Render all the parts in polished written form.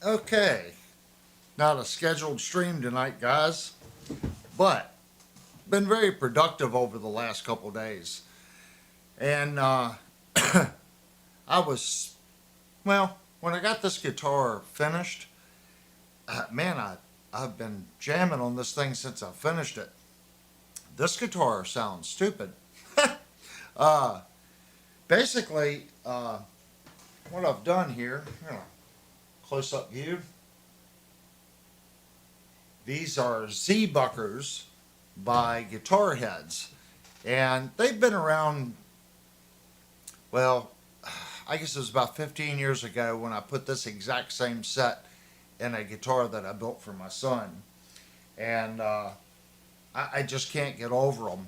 Okay, not a scheduled stream tonight, guys, but been very productive over the last couple days. And I was, well, when I got this guitar finished, man, I've been jamming on this thing since I finished it. This guitar sounds stupid. uh, basically, what I've done here, close up view. These are Z-Buckers by GuitarHeads. And they've been around, well, I guess it was about 15 years ago when I put this exact same set in a guitar that I built for my son. And I just can't get over them.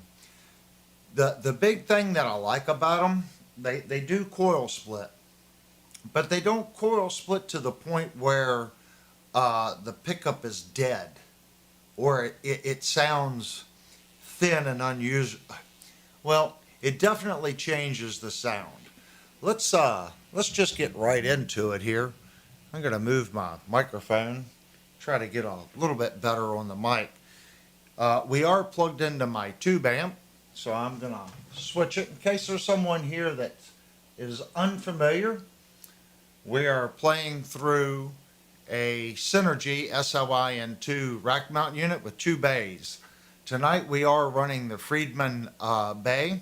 The big thing that I like about them, they do coil split. But they don't coil split to the point where the pickup is dead. Or it sounds thin and unusable. Well, it definitely changes the sound. Let's just get right into it here. I'm going to move my microphone, try to get a little bit better on the mic. We are plugged into my tube amp, so I'm going to switch it in case there's someone here that is unfamiliar. We are playing through a Synergy SLIN2 rack mount unit with two bays. Tonight we are running the Friedman bay.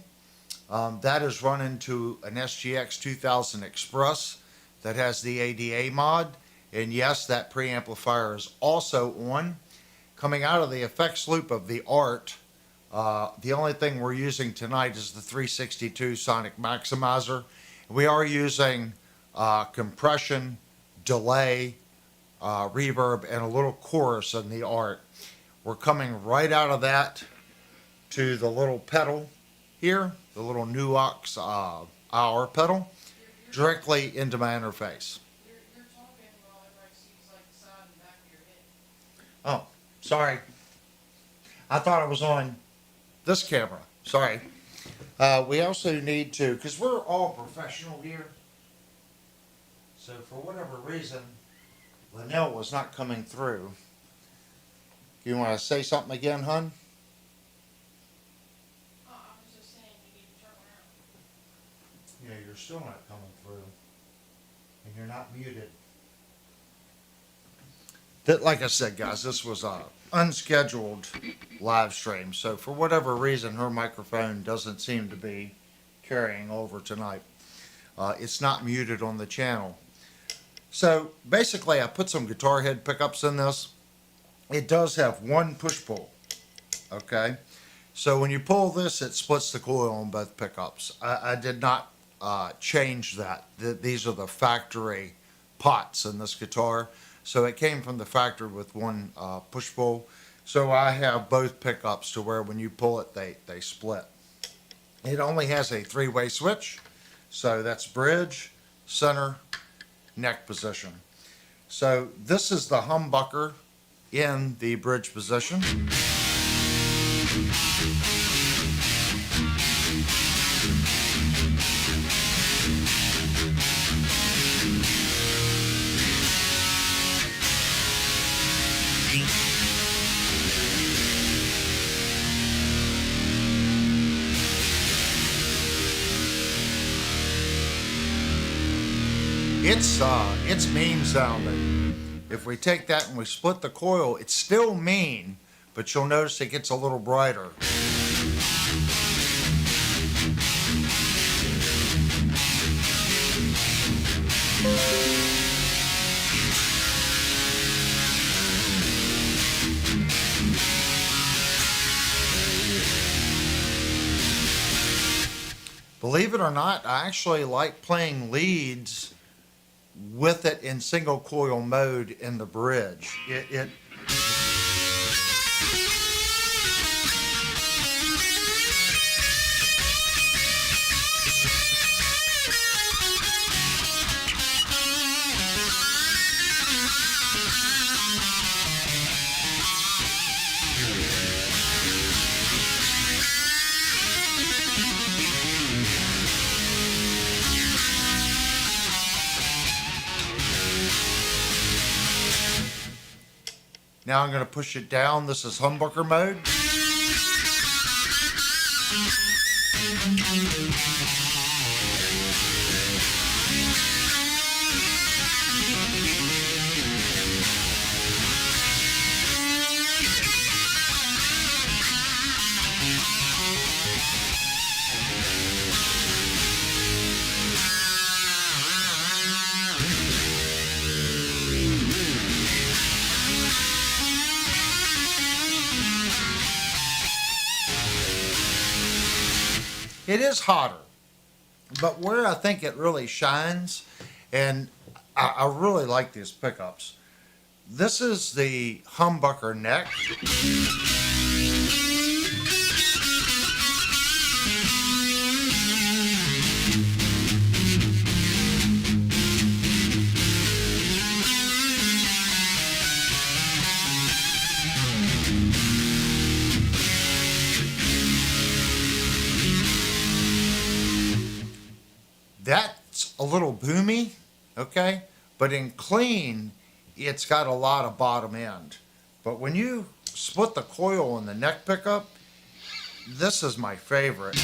That is run into an SGX 2000 Express that has the ADA mod. And yes, that preamplifier is also on. Coming out of the effects loop of the Art, the only thing we're using tonight is the 362 Sonic Maximizer. We are using compression, delay, reverb, and a little chorus in the Art. We're coming right out of that to the little pedal here, the little Nuox hour pedal, directly into my interface. You're talking while everybody sees like the side and back of your head. Oh, sorry. I thought I was on this camera. Sorry. We also need to, because we're all professional here, so for whatever reason, Linnell was not coming through. You want to say something again, hun? Oh, I was just saying you need to turn around. Yeah, you're still not coming through. And you're not muted. Like I said, guys, this was a unscheduled live stream. So for whatever reason, her microphone doesn't seem to be carrying over tonight. It's not muted on the channel. So basically, I put some guitar head pickups in this. It does have one push-pull, okay? So when you pull this, it splits the coil on both pickups. I did not change that. These are the factory pots in this guitar. So it came from the factory with one push-pull. So I have both pickups to where when you pull it, they split. It only has a three-way switch. So that's bridge, center, neck position. So this is the humbucker in the bridge position. It's mean sounding. If we take that and we split the coil, it's still mean, but you'll notice it gets a little brighter. Believe it or not, I actually like playing leads with it in single coil mode in the bridge. Now I'm going to push it down. This is humbucker mode. It is hotter, but where I think it really shines, and I really like these pickups, this is the humbucker neck. That's a little boomy, okay? But in clean, it's got a lot of bottom end. But when you split the coil on the neck pickup, this is my favorite.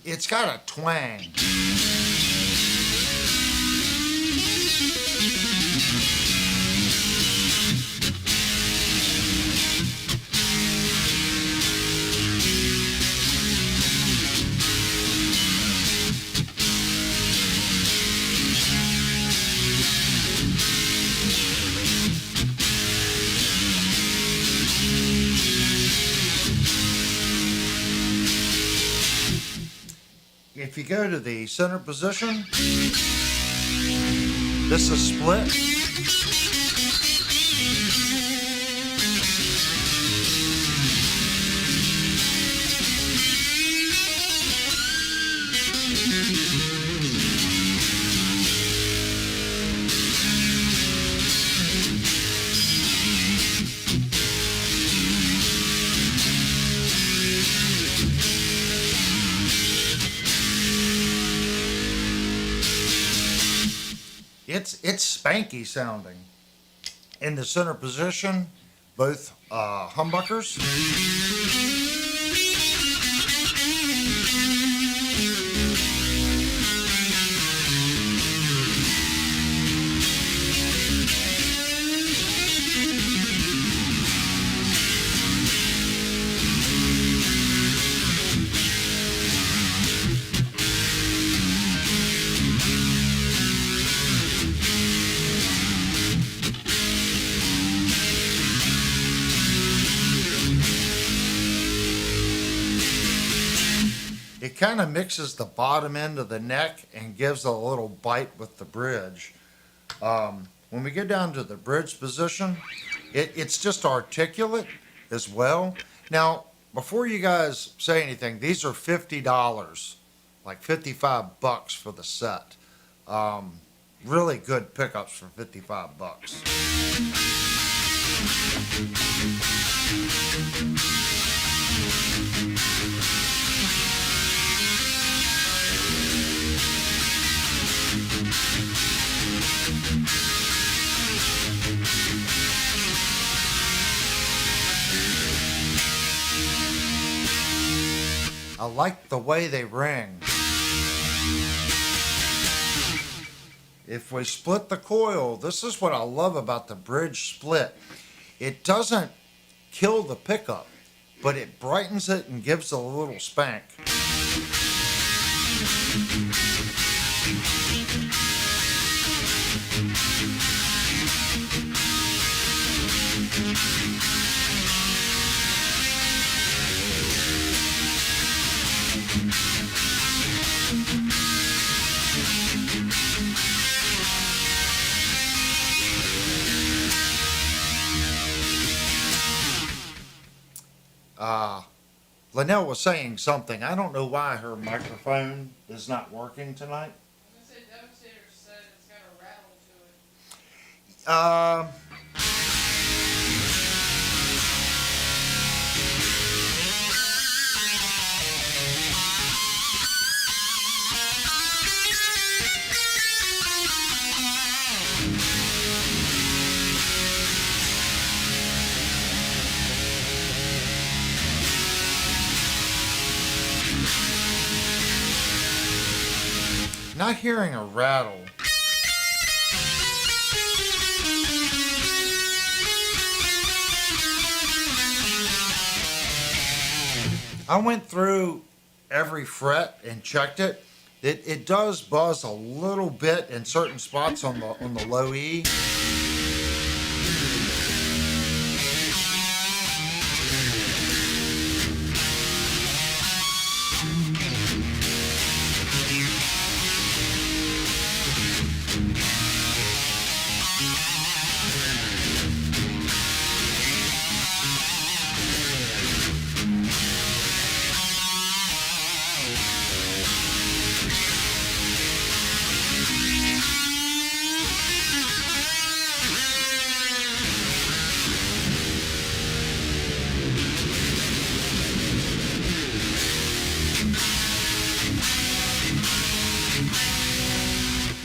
It's got a twang. If you go to the center position, this is split. It's spanky sounding. In the center position, both humbuckers. It kind of mixes the bottom end of the neck and gives a little bite with the bridge. When we get down to the bridge position, it's just articulate as well. Now, before you guys say anything, these are $50, like $55 for the set. Really good pickups for $55. I like the way they ring. If we split the coil, this is what I love about the bridge split. It doesn't kill the pickup, but it brightens it and gives it a little spank. Linnell was saying something. I don't know why her microphone is not working tonight. I'm gonna say Devastator said it's got a rattle to it. Not hearing a rattle. I went through every fret and checked it. It does buzz a little bit in certain spots on the low E.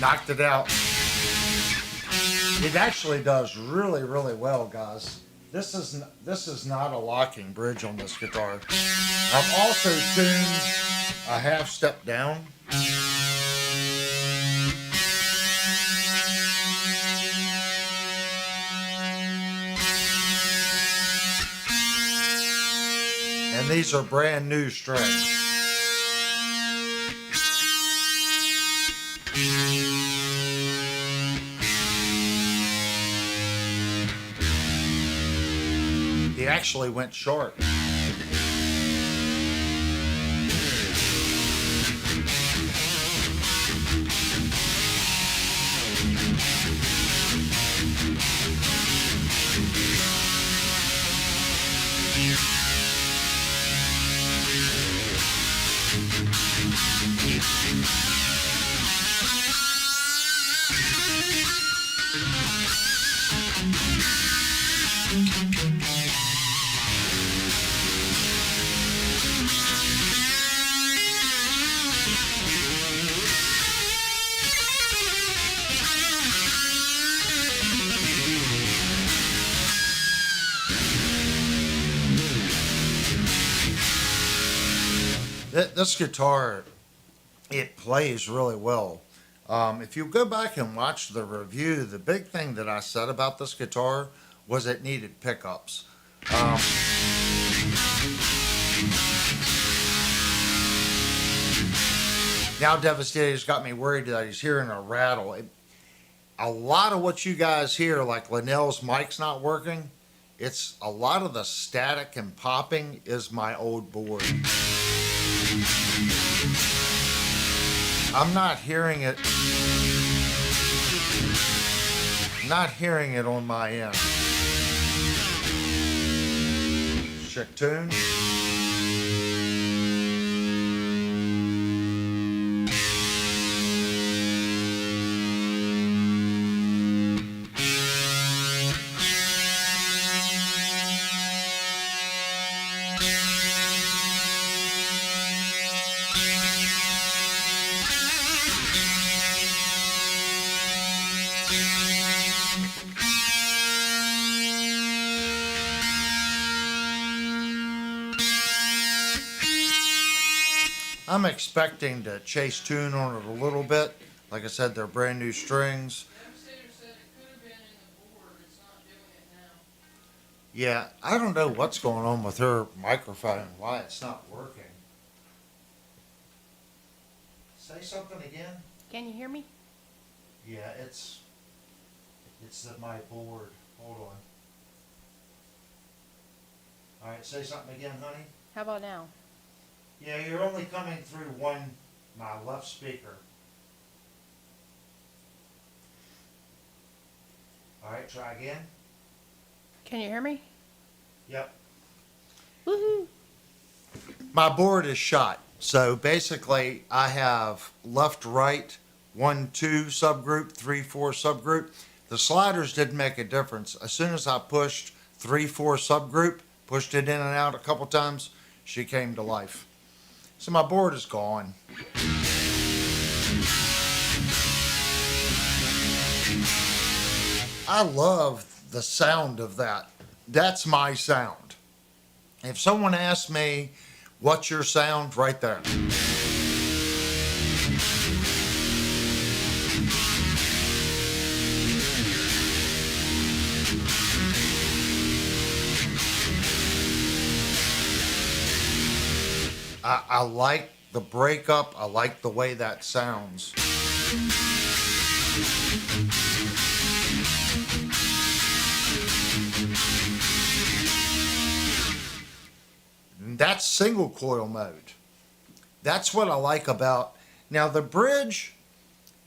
Knocked it out. It actually does really, really well, guys. This is not a locking bridge on this guitar. I've also tuned a half step down. And these are brand new strings. He actually went short. This guitar, it plays really well. If you go back and watch the review, the big thing that I said about this guitar was it needed pickups. Now Devastator's got me worried that he's hearing a rattle. A lot of what you guys hear, like Linnell's mic's not working, it's a lot of the static and popping is my old board. I'm not hearing it. Not hearing it on my end. Check tune. I'm expecting to chase tune on it a little bit. Like I said, they're brand new strings. Devastator said it could have been in the board. It's not doing it now. Yeah, I don't know what's going on with her microphone, why it's not working. Say something again? Can you hear me? Yeah, it's my board. Hold on. All right, say something again, honey. How about now? Yeah, you're only coming through my left speaker. All right, try again. Can you hear me? Yep. Woohoo! My board is shot. So basically, I have left, right, 1, 2 subgroup, 3, 4 subgroup. The sliders didn't make a difference. As soon as I pushed 3, 4 subgroup, pushed it in and out a couple times, she came to life. So my board is gone. I love the sound of that. That's my sound. If someone asks me, what's your sound? Right there. I like the breakup. I like the way that sounds. That's single coil mode. That's what I like about. Now the bridge,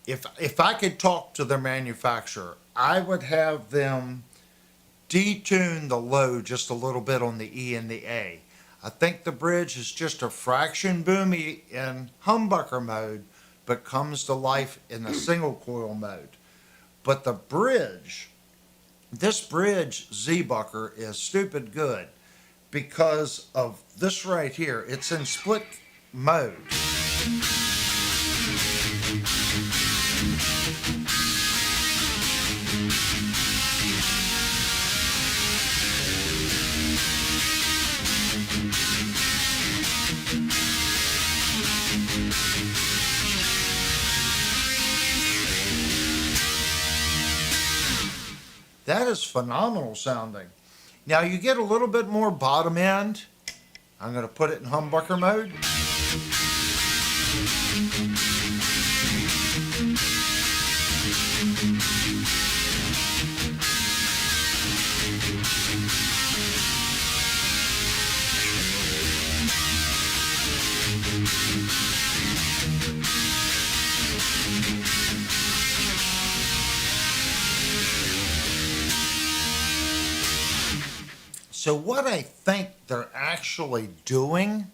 if I could talk to the manufacturer, I would have them detune the low just a little bit on the E and the A. I think the bridge is just a fraction boomy in humbucker mode, but comes to life in the single coil mode. But the bridge, this bridge Z-bucker is stupid good because of this right here. It's in split mode. That is phenomenal sounding. Now you get a little bit more bottom end. I'm going to put it in humbucker mode. So what I think they're actually doing,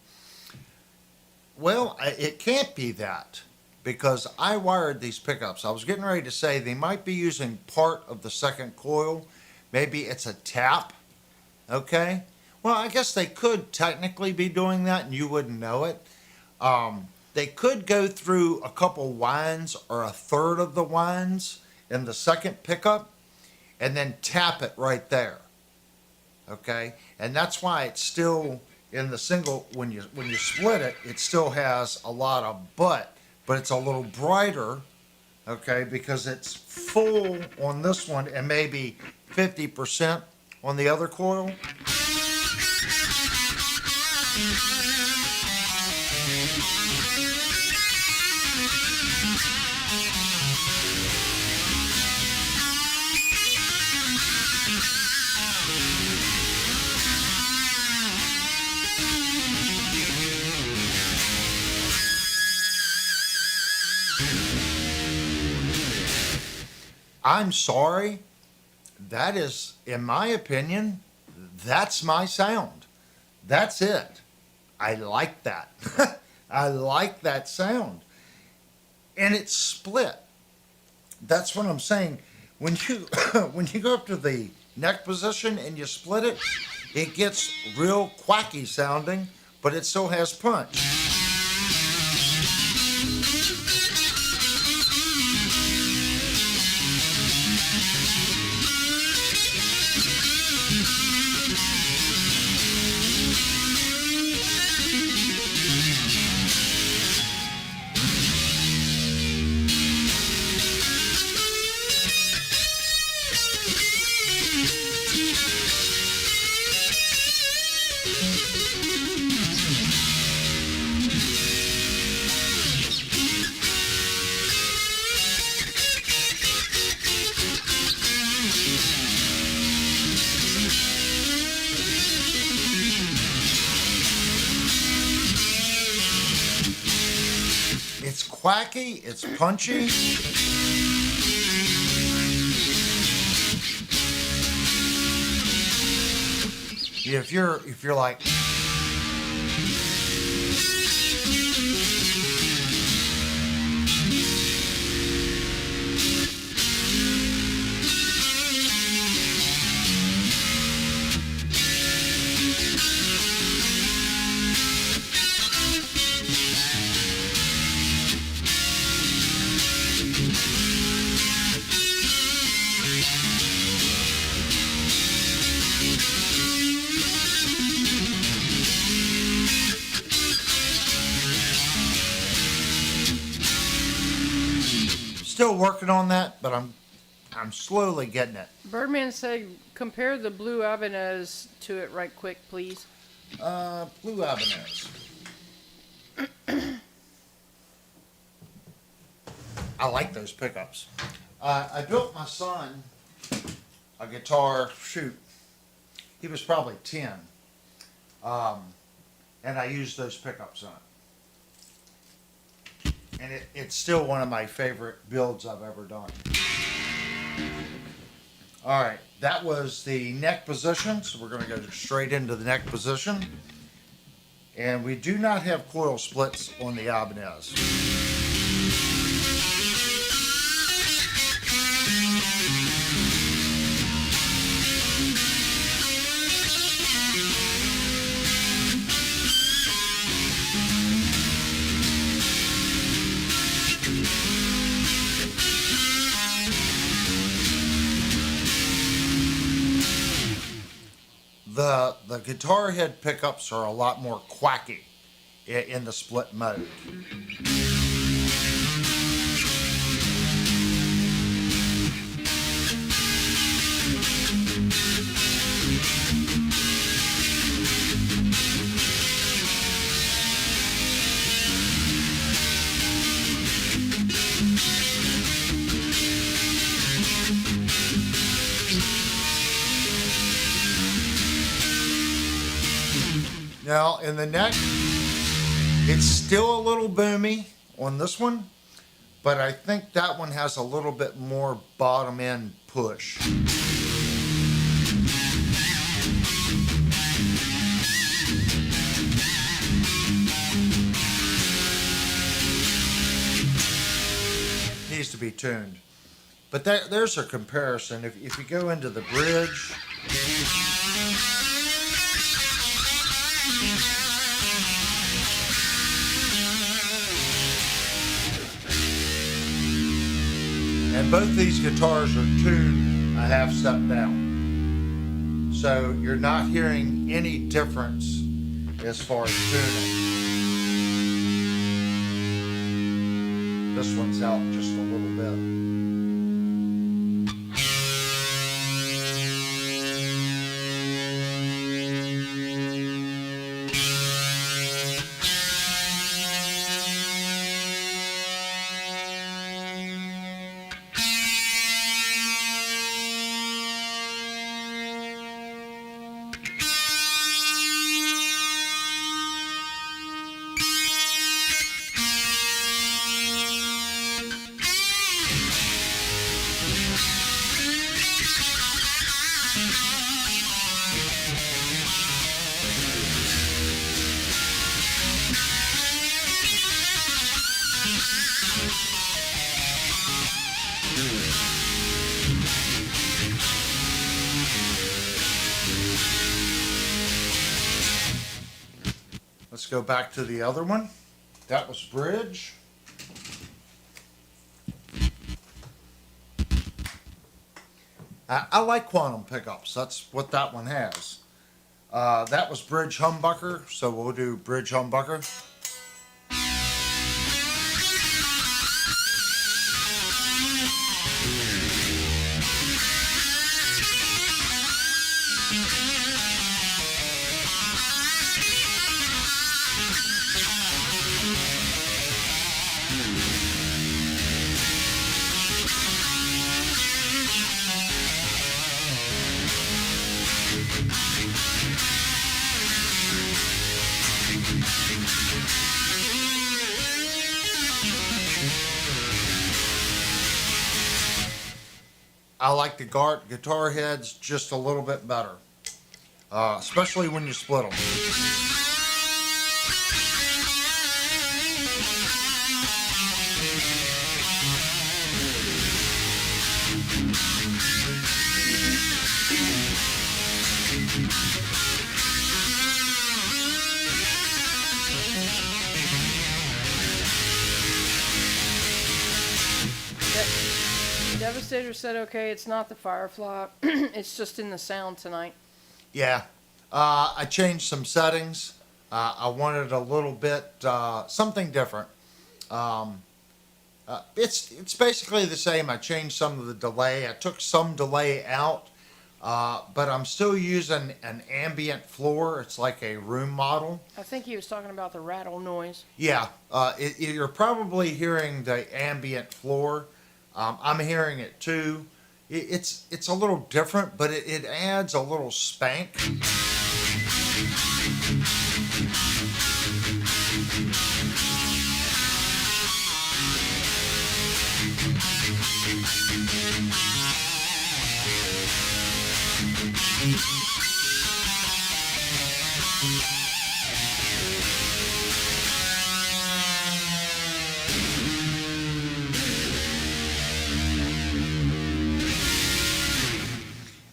well, it can't be that because I wired these pickups. I was getting ready to say they might be using part of the second coil. Maybe it's a tap, okay? Well, I guess they could technically be doing that and you wouldn't know it. They could go through a couple winds or a third of the winds in the second pickup and then tap it right there. Okay, and that's why it's still in the single. When you split it, it still has a lot of butt, but it's a little brighter. Okay, because it's full on this one and maybe 50% on the other coil. I'm sorry, that is, in my opinion, that's my sound. That's it. I like that. I like that sound. And it's split. That's what I'm saying. When you when you go up to the neck position and you split it, it gets real quacky sounding, but it still has punch. It's quacky, it's punchy. If you're like, still working on that, but I'm slowly getting it. Birdman said, compare the blue Ibanez to it right quick, please. Blue Ibanez. I like those pickups. I built my son a guitar. Shoot, he was probably 10, and I used those pickups on it. And it's still one of my favorite builds I've ever done. All right, that was the neck position, so we're going to go straight into the neck position. And we do not have coil splits on the Ibanez. The guitar head pickups are a lot more quacky in the split mode. Now, in the neck, it's still a little boomy on this one, but I think that one has a little bit more bottom end push. Needs to be tuned. But there's a comparison. If you go into the bridge, and both these guitars are tuned a half step down. So you're not hearing any difference as far as tuning. This one's out just a little bit. Let's go back to the other one. That was bridge. I like quantum pickups. That's what that one has. That was bridge humbucker, so we'll do bridge humbucker. I like the guitar heads just a little bit better, especially when you split them. Devastator said, okay, it's not the FireFly. It's just in the sound tonight. Yeah. I changed some settings. I wanted a little bit, something different. It's basically the same. I changed some of the delay. I took some delay out, but I'm still using an ambient floor. It's like a room model. I think he was talking about the rattle noise. Yeah, you're probably hearing the ambient floor. I'm hearing it too. It's a little different, but it adds a little spank.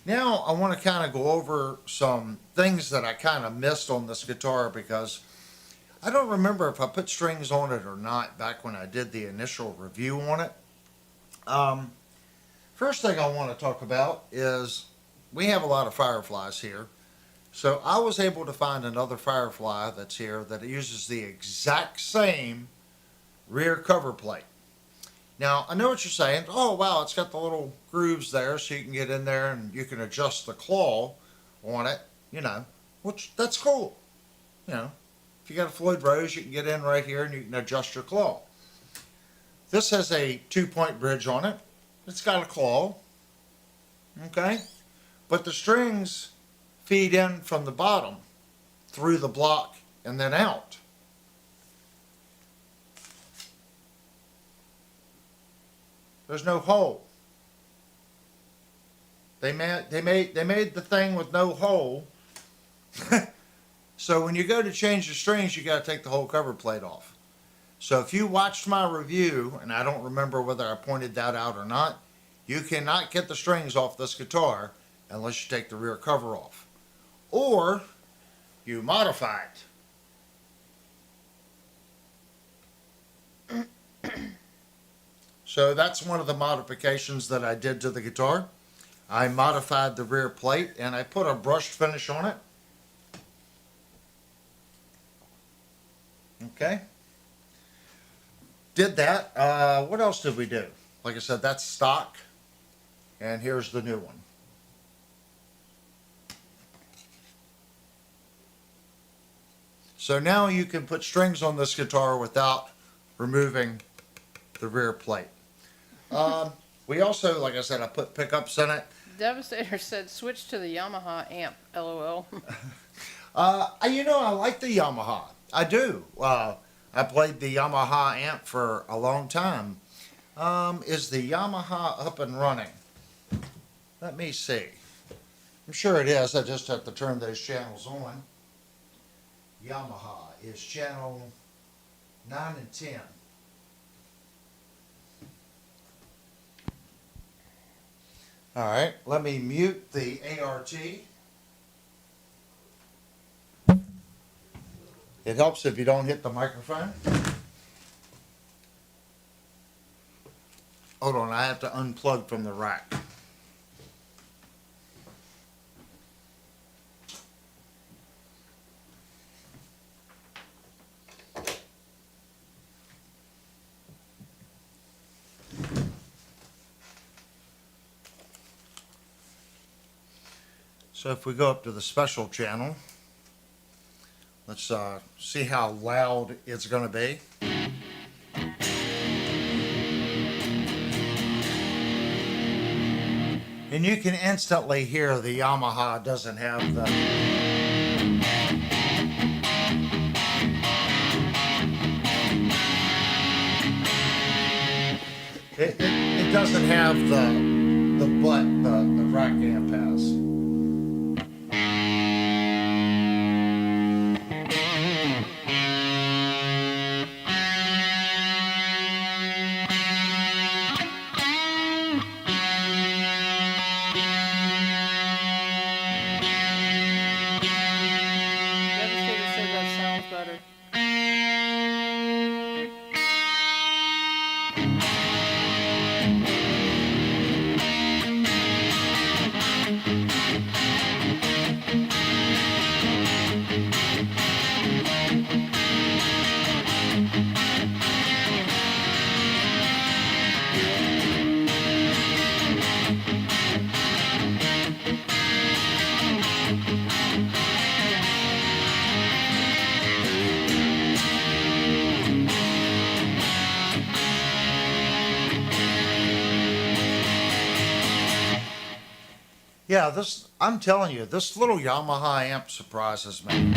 Now I want to kind of go over some things that I kind of missed on this guitar because I don't remember if I put strings on it or not back when I did the initial review on it. First thing I want to talk about is we have a lot of FireFlies here. So I was able to find another FireFly that's here that uses the exact same rear cover plate. Now, I know what you're saying. Oh, wow, it's got the little grooves there so you can get in there and you can adjust the claw on it, which that's cool. If you got a Floyd Rose, you can get in right here and you can adjust your claw. This has a 2-point bridge on it. It's got a claw, okay? But the strings feed in from the bottom through the block and then out. There's no hole. They made the thing with no hole. So when you go to change the strings, you got to take the whole cover plate off. So if you watched my review, and I don't remember whether I pointed that out or not, you cannot get the strings off this guitar unless you take the rear cover off. Or you modify it. So that's one of the modifications that I did to the guitar. I modified the rear plate and I put a brushed finish on it. Okay. Did that. What else did we do? Like I said, that's stock. And here's the new one. So now you can put strings on this guitar without removing the rear plate. We also, like I said, I put pickups in it. Devastator said switch to the Yamaha amp, LOL. I like the Yamaha. I do. I played the Yamaha amp for a long time. Is the Yamaha up and running? Let me see. I'm sure it is. I just have to turn those channels on. Yamaha is channel 9 and 10. All right, let me mute the ART. It helps if you don't hit the microphone. Hold on, I have to unplug from the rack. So if we go up to the special channel, let's see how loud it's going to be. And you can instantly hear the Yamaha doesn't have the... It doesn't have the butt the rack amp has. Devastator said that sounds better. Yeah, I'm telling you, this little Yamaha amp surprises me.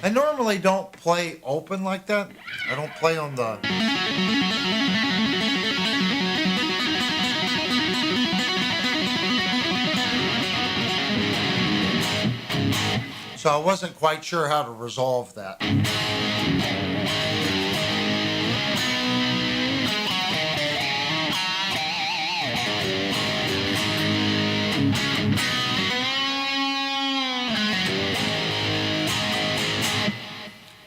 I normally don't play open like that. I don't play on the... So I wasn't quite sure how to resolve that.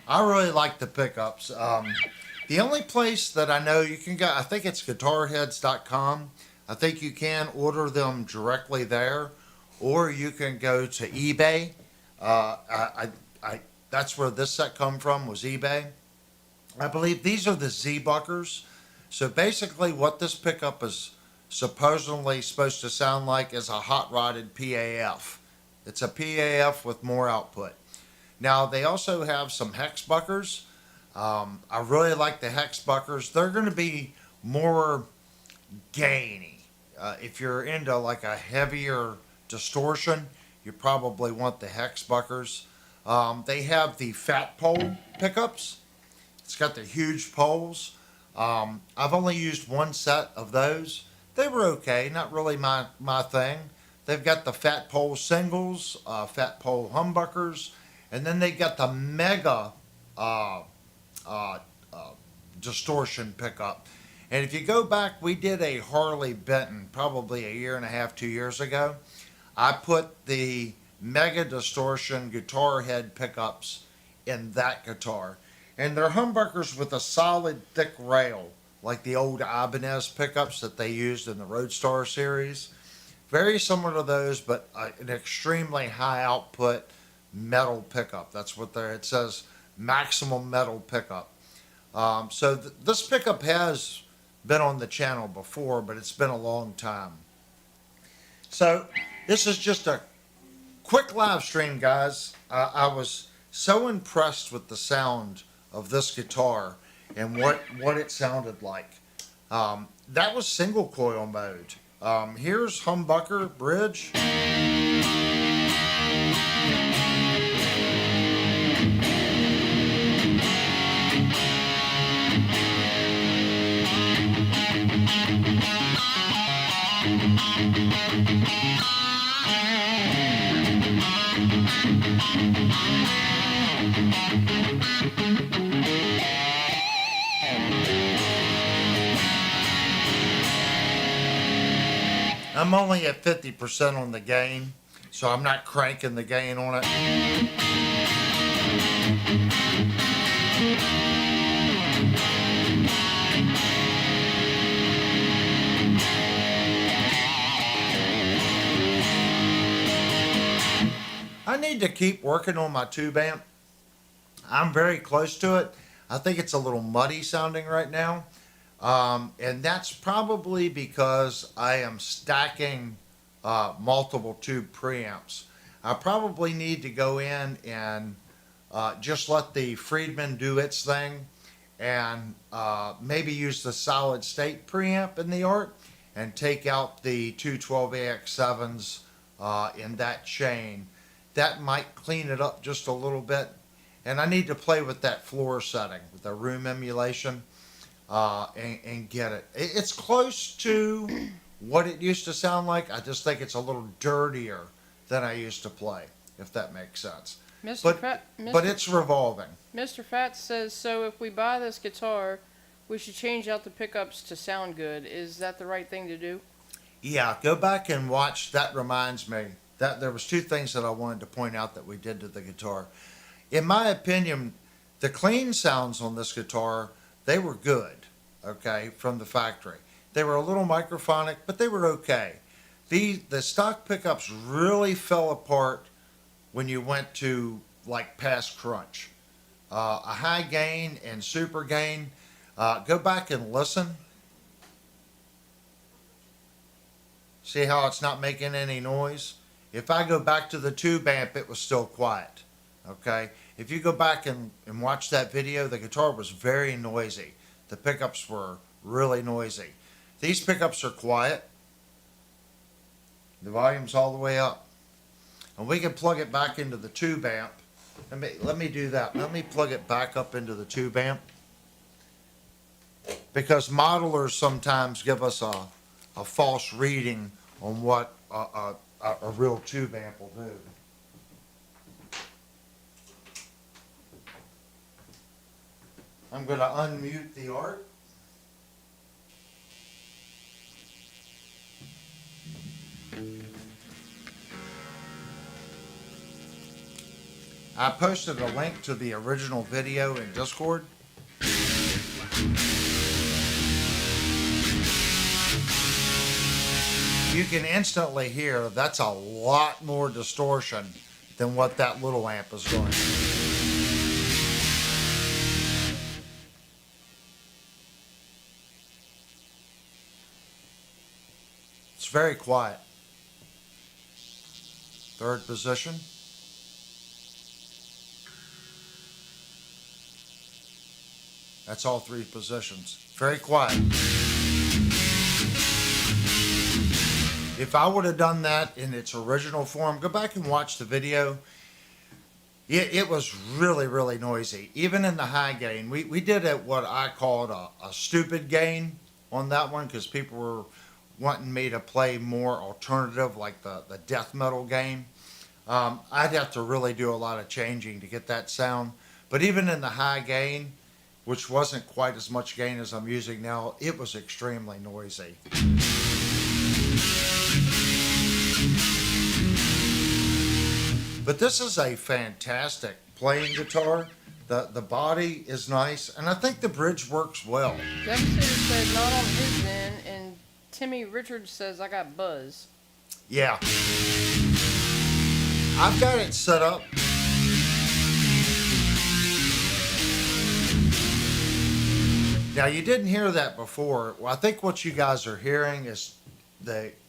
I really like the pickups. The only place that I know you can go, I think it's GuitarHeads.com. I think you can order them directly there, or you can go to eBay. That's where this set come from, was eBay. I believe these are the Z-Buckers. So basically what this pickup is supposedly supposed to sound like is a hot-rodded PAF. It's a PAF with more output. Now they also have some hex buckers. I really like the hex buckers. They're going to be more gainy. If you're into like a heavier distortion, you probably want the hex buckers. They have the fat pole pickups. It's got the huge poles. I've only used one set of those. They were okay, not really my thing. They've got the fat pole singles, fat pole humbuckers, and then they got the mega distortion pickup. And if you go back, we did a Harley Benton probably a year and a half, 2 years ago. I put the mega distortion guitar head pickups in that guitar. And they're humbuckers with a solid thick rail, like the old Ibanez pickups that they used in the Roadstar series. Very similar to those, but an extremely high output metal pickup. That's what it says, maximum metal pickup. This pickup has been on the channel before, but it's been a long time. So this is just a quick live stream, guys. I was so impressed with the sound of this guitar and what it sounded like. That was single coil mode. Here's humbucker bridge. I'm only at 50% on the gain, so I'm not cranking the gain on it. I need to keep working on my tube amp. I'm very close to it. I think it's a little muddy sounding right now. And that's probably because I am stacking multiple tube preamps. I probably need to go in and just let the Friedman do its thing and maybe use the solid state preamp in the ART and take out the 212AX7s in that chain. That might clean it up just a little bit. And I need to play with that floor setting, with the room emulation, and get it. It's close to what it used to sound like. I just think it's a little dirtier than I used to play, if that makes sense. But it's revolving. Mr. Fat says, so if we buy this guitar, we should change out the pickups to sound good. Is that the right thing to do? Yeah, go back and watch. That reminds me that there was two things that I wanted to point out that we did to the guitar. In my opinion, the clean sounds on this guitar, they were good, okay, from the factory. They were a little microphonic, but they were okay. The stock pickups really fell apart when you went to like past crunch. A high gain and super gain. Go back and listen. See how it's not making any noise? If I go back to the tube amp, it was still quiet. Okay? If you go back and watch that video, the guitar was very noisy. The pickups were really noisy. These pickups are quiet. The volume's all the way up. And we can plug it back into the tube amp. Let me do that. Let me plug it back up into the tube amp. Because modelers sometimes give us a false reading on what a real tube amp will do. I'm going to unmute the art. I posted a link to the original video in Discord. You can instantly hear that's a lot more distortion than what that little amp is doing. It's very quiet. Third position. That's all three positions. Very quiet. If I would have done that in its original form, go back and watch the video. It was really, really noisy. Even in the high gain. We did what I called a stupid gain on that one because people were wanting me to play more alternative, like the death metal gain. I'd have to really do a lot of changing to get that sound. But even in the high gain, which wasn't quite as much gain as I'm using now, it was extremely noisy. But this is a fantastic playing guitar. The body is nice, and I think the bridge works well. Devastator said not on his end, and Timmy Richards says I got buzz. Yeah. I've got it set up. Now, you didn't hear that before. Well, I think what you guys are hearing is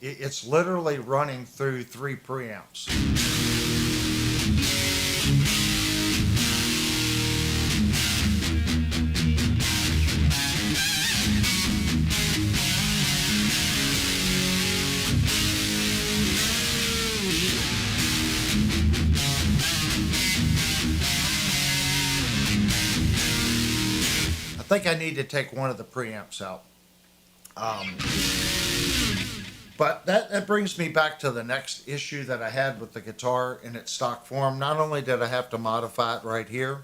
it's literally running through 3 preamps. I think I need to take one of the preamps out. But that brings me back to the next issue that I had with the guitar in its stock form. Not only did I have to modify it right here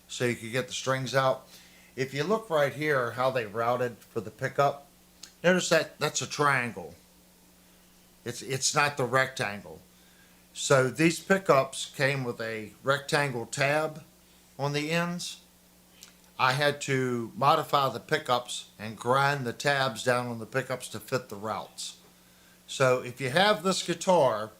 so you could get the strings out, if you look right here how they routed for the pickup, notice that that's a triangle. It's not the rectangle. So these pickups came with a rectangle tab on the ends. I had to modify the pickups and grind the tabs down on the pickups to fit the routes. So if you have this guitar,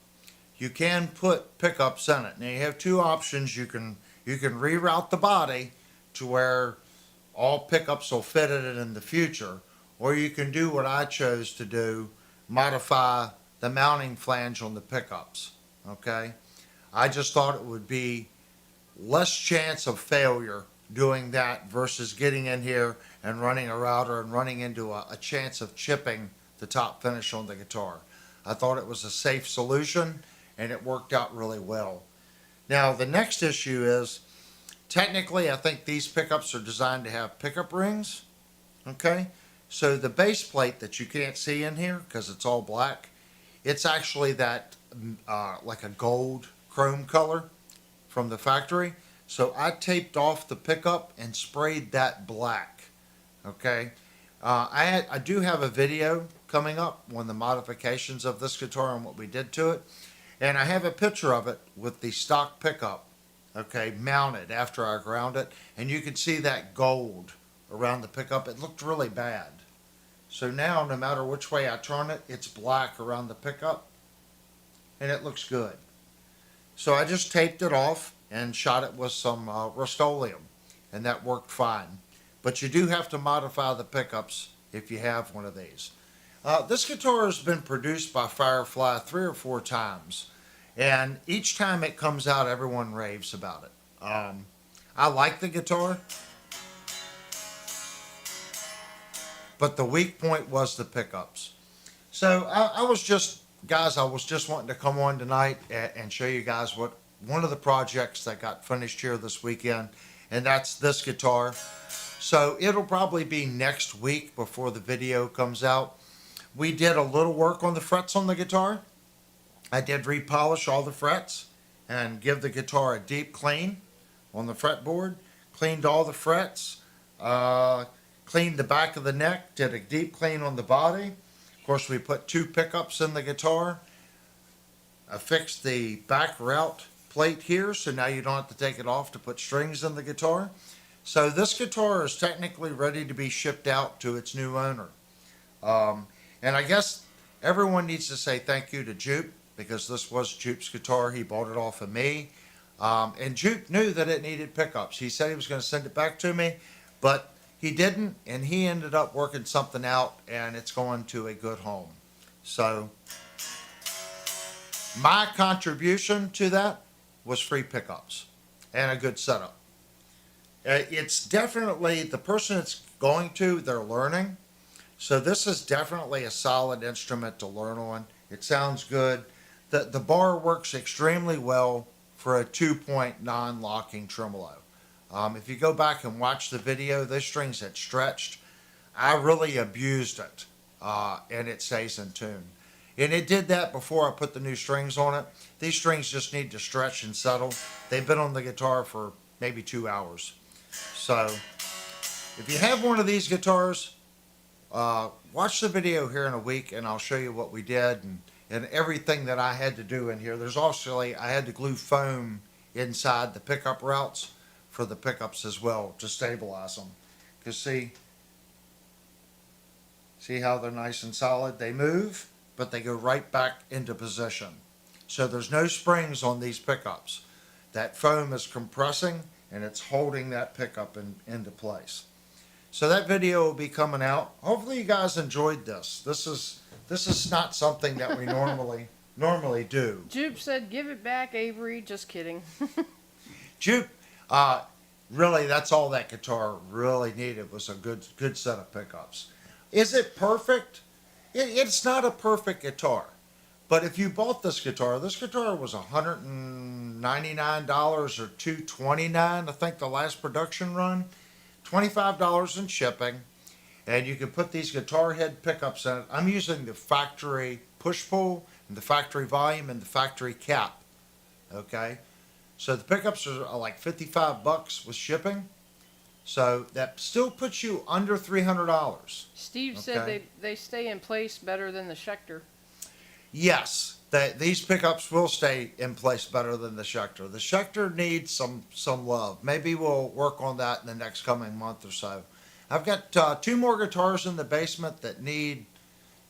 you can put pickups in it. Now you have 2 options. You can reroute the body to where all pickups will fit in it in the future, or you can do what I chose to do, modify the mounting flange on the pickups. Okay? I just thought it would be less chance of failure doing that versus getting in here and running a router and running into a chance of chipping the top finish on the guitar. I thought it was a safe solution, and it worked out really well. Now, the next issue is, technically, I think these pickups are designed to have pickup rings. Okay? So the base plate that you can't see in here because it's all black, it's actually that like a gold chrome color from the factory. So I taped off the pickup and sprayed that black. Okay. I do have a video coming up on the modifications of this guitar and what we did to it. And I have a picture of it with the stock pickup, okay, mounted after I ground it. And you can see that gold around the pickup. It looked really bad. So now, no matter which way I turn it, it's black around the pickup. And it looks good. So I just taped it off and shot it with some Rust-Oleum. And that worked fine. But you do have to modify the pickups if you have one of these. This guitar has been produced by FireFly 3 or 4 times. And each time it comes out, everyone raves about it. I like the guitar. But the weak point was the pickups. So I was just wanting to come on tonight and show you guys one of the projects that got finished here this weekend. And that's this guitar. So it'll probably be next week before the video comes out. We did a little work on the frets on the guitar. I did repolish all the frets and give the guitar a deep clean on the fretboard. Cleaned all the frets. Cleaned the back of the neck. Did a deep clean on the body. Of course, we put 2 pickups in the guitar. I fixed the back route plate here, so now you don't have to take it off to put strings in the guitar. So this guitar is technically ready to be shipped out to its new owner. And I guess everyone needs to say thank you to Jupe, because this was Jupe's guitar. He bought it off of me. And Jupe knew that it needed pickups. He said he was going to send it back to me, but he didn't, and he ended up working something out, and it's going to a good home. So my contribution to that was free pickups and a good setup. It's definitely, the person it's going to, they're learning. So this is definitely a solid instrument to learn on. It sounds good. The bar works extremely well for a 2-point non-locking tremolo. If you go back and watch the video, those strings had stretched. I really abused it, and it stays in tune. And it did that before I put the new strings on it. These strings just need to stretch and settle. They've been on the guitar for maybe 2 hours. So if you have one of these guitars, watch the video here in a week, and I'll show you what we did and everything that I had to do in here. There's also, I had to glue foam inside the pickup routes for the pickups as well to stabilize them. Because see how they're nice and solid? They move, but they go right back into position. So there's no springs on these pickups. That foam is compressing, and it's holding that pickup into place. So that video will be coming out. Hopefully you guys enjoyed this. This is not something that we normally do. Jupe said, "Give it back, Avery." Just kidding. Jupe, really, that's all that guitar really needed was a good set of pickups. Is it perfect? It's not a perfect guitar. But if you bought this guitar was $199 or $229, I think the last production run. $25 in shipping. And you can put these guitar head pickups in it. I'm using the factory push-pull, and the factory volume, and the factory cap. Okay? So the pickups are like $55 with shipping. So that still puts you under $300. Steve said they stay in place better than the Schecter. Yes, these pickups will stay in place better than the Schecter. The Schecter needs some love. Maybe we'll work on that in the next coming month or so. I've got 2 more guitars in the basement that need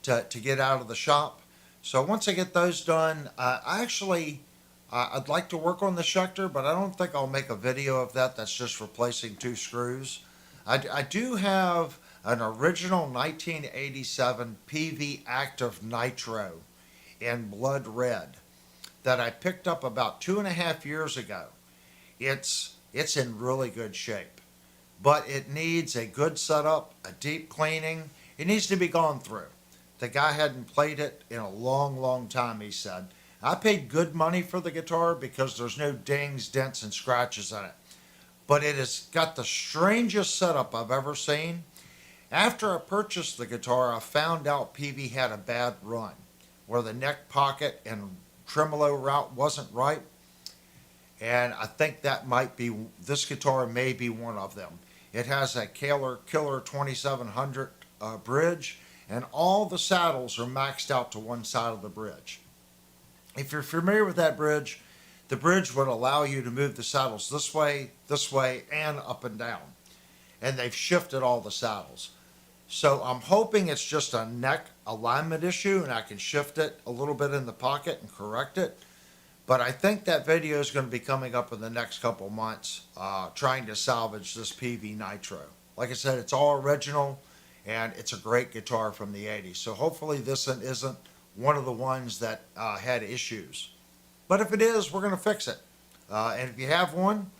to get out of the shop. So once I get those done, I'd like to work on the Schecter, but I don't think I'll make a video of that. That's just replacing 2 screws. I do have an original 1987 PV Active Nitro in blood red that I picked up about 2.5 years ago. It's in really good shape, but it needs a good setup, a deep cleaning. It needs to be gone through. The guy hadn't played it in a long time, he said. I paid good money for the guitar because there's no dings, dents, and scratches in it. But it has got the strangest setup I've ever seen. After I purchased the guitar, I found out PV had a bad run, where the neck pocket and tremolo route wasn't right. And I think that this guitar may be one of them. It has a Killer 2700 bridge, and all the saddles are maxed out to one side of the bridge. If you're familiar with that bridge, the bridge would allow you to move the saddles this way, and up and down. And they've shifted all the saddles. So I'm hoping it's just a neck alignment issue and I can shift it a little bit in the pocket and correct it. But I think that video is going to be coming up in the next couple months, trying to salvage this PV Nitro. Like I said, it's all original and it's a great guitar from the 80s. So hopefully this one isn't one of the ones that had issues. But if it is, we're going to fix it. And if you have one,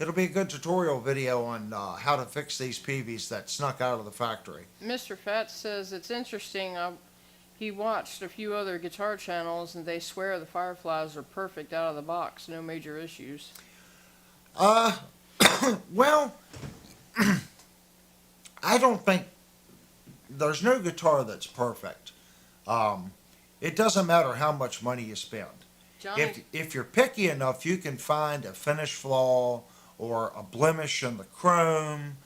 it'll be a good tutorial video on how to fix these PVs that snuck out of the factory. Mr. Fat says it's interesting. He watched a few other guitar channels and they swear the Fireflies are perfect out of the box, no major issues. Well, I don't think there's no guitar that's perfect. It doesn't matter how much money you spend. If you're picky enough, you can find a finish flaw or a blemish in the chrome.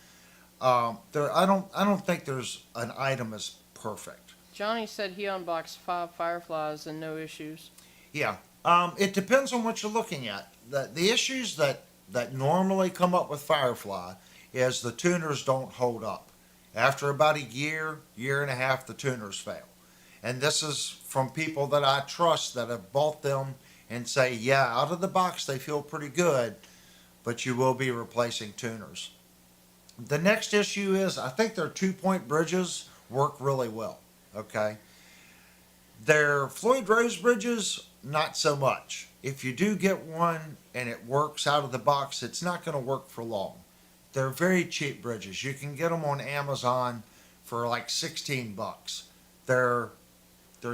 I don't think there's an item as perfect. Johnny said he unboxed 5 Fireflies and no issues. Yeah, it depends on what you're looking at. The issues that normally come up with FireFly is the tuners don't hold up. After about a year and a half, the tuners fail. And this is from people that I trust that have bought them and say, yeah, out of the box they feel pretty good, but you will be replacing tuners. The next issue is I think their 2-point bridges work really well. Okay. Their Floyd Rose bridges, not so much. If you do get one and it works out of the box, it's not going to work for long. They're very cheap bridges. You can get them on Amazon for like 16 bucks. They're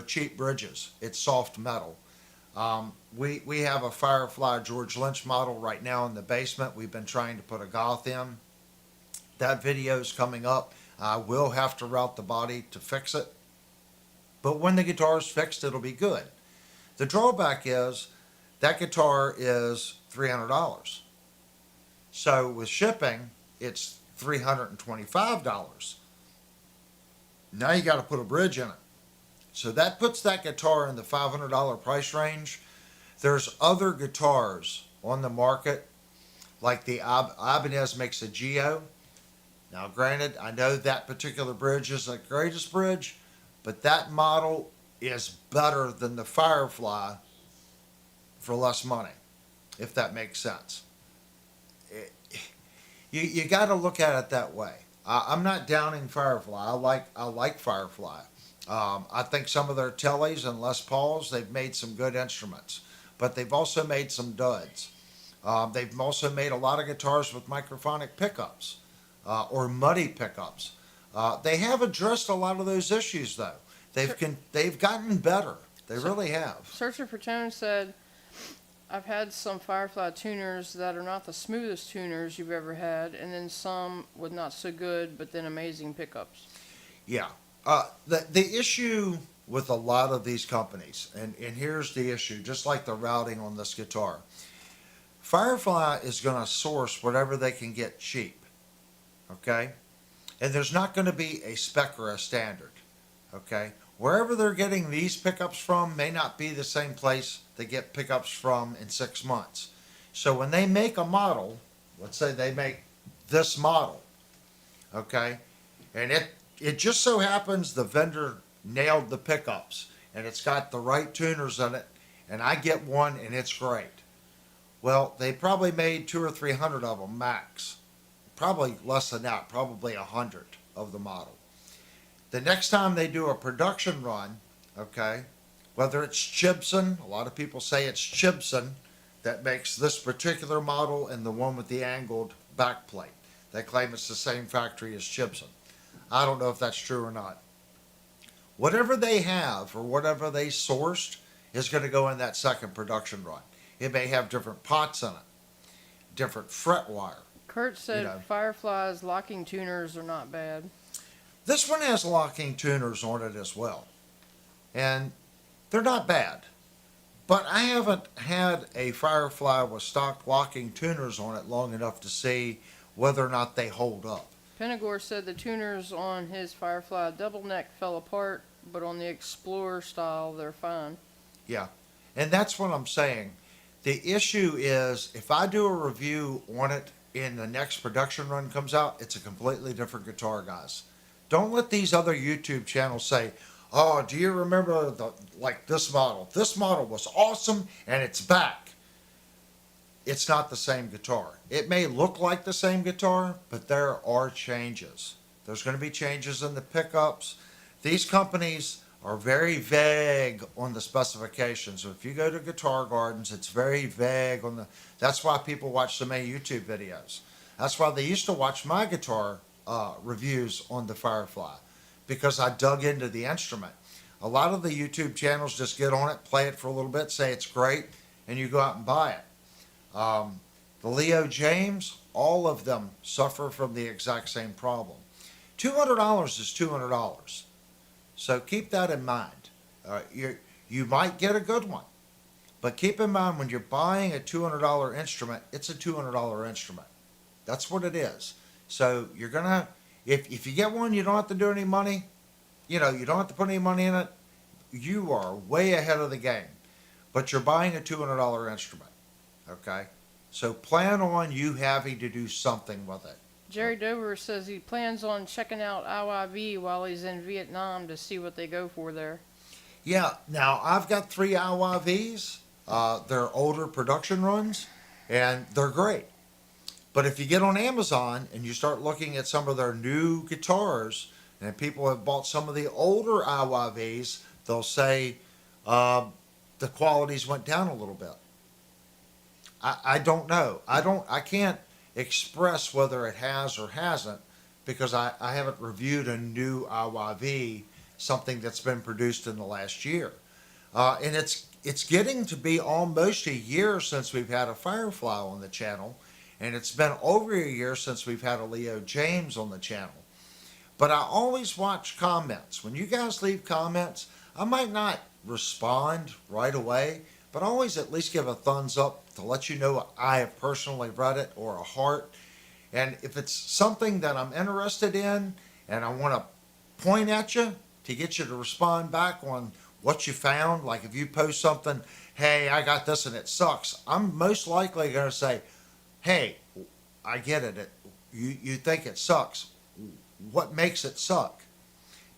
cheap bridges. It's soft metal. We have a FireFly George Lynch model right now in the basement. We've been trying to put a Goth in. That video is coming up. I will have to route the body to fix it. But when the guitar is fixed, it'll be good. The drawback is that guitar is $300. So with shipping, it's $325. Now you got to put a bridge in it. So that puts that guitar in the $500 price range. There's other guitars on the market, like the Ibanez makes a Geo. Now granted, I know that particular bridge is the greatest bridge, but that model is better than the FireFly for less money, if that makes sense. You got to look at it that way. I'm not downing FireFly. I like FireFly. I think some of their Tellys and Les Pauls, they've made some good instruments, but they've also made some duds. They've also made a lot of guitars with microphonic pickups or muddy pickups. They have addressed a lot of those issues, though. They've gotten better. They really have. Searcher for Tone said, I've had some Firefly tuners that are not the smoothest tuners you've ever had, and then some with not so good, but then amazing pickups. Yeah. The issue with a lot of these companies, and here's the issue, just like the routing on this guitar. FireFly is going to source whatever they can get cheap. Okay? And there's not going to be a spec or a standard. Okay? Wherever they're getting these pickups from may not be the same place they get pickups from in 6 months. So when they make a model, let's say they make this model, okay, and it just so happens the vendor nailed the pickups and it's got the right tuners in it, and I get one and it's great. Well, they probably made 200 or 300 of them max. Probably less than that, probably 100 of the model. The next time they do a production run, okay, whether it's Chibson, a lot of people say it's Chibson that makes this particular model and the one with the angled backplate. They claim it's the same factory as Chibson. I don't know if that's true or not. Whatever they have or whatever they sourced is going to go in that second production run. It may have different pots in it, different fret wire. Kurt said Firefly's locking tuners are not bad. This one has locking tuners on it as well. And they're not bad. But I haven't had a FireFly with stock locking tuners on it long enough to see whether or not they hold up. Penagore said the tuners on his Firefly double neck fell apart, but on the Explorer style, they're fine. Yeah. And that's what I'm saying. The issue is if I do a review on it and the next production run comes out, it's a completely different guitar, guys. Don't let these other YouTube channels say, "Oh, do you remember this model? This model was awesome and it's back." It's not the same guitar. It may look like the same guitar, but there are changes. There's going to be changes in the pickups. These companies are very vague on the specifications. If you go to Guitar Gardens, it's very vague on the. That's why people watch so many YouTube videos. That's why they used to watch my guitar reviews on the Firefly, because I dug into the instrument. A lot of the YouTube channels just get on it, play it for a little bit, say it's great, and you go out and buy it. The Leo James, all of them suffer from the exact same problem. $200 is $200. So keep that in mind. You might get a good one, but keep in mind when you're buying a $200 instrument, it's a $200 instrument. That's what it is. So you're gonna, if you get one, you don't have to do any money. You don't have to put any money in it. You are way ahead of the game, but you're buying a $200 instrument. Okay, so plan on you having to do something with it. Jerry Dover says he plans on checking out IYV while he's in Vietnam to see what they go for there. Yeah, now I've got 3 IYVs. They're older production runs, and they're great. But if you get on Amazon and you start looking at some of their new guitars, and people have bought some of the older IYVs, they'll say the qualities went down a little bit. I don't know. I can't express whether it has or hasn't, because I haven't reviewed a new IYV, something that's been produced in the last year. And it's getting to be almost a year since we've had a Firefly on the channel, and it's been over a year since we've had a Leo James on the channel. But I always watch comments. When you guys leave comments, I might not respond right away, but I always at least give a thumbs up to let you know I have personally read it, or a heart. And if it's something that I'm interested in and I want to point at you to get you to respond back on what you found, like if you post something, "Hey, I got this and it sucks," I'm most likely going to say, "Hey, I get it. You think it sucks. What makes it suck?"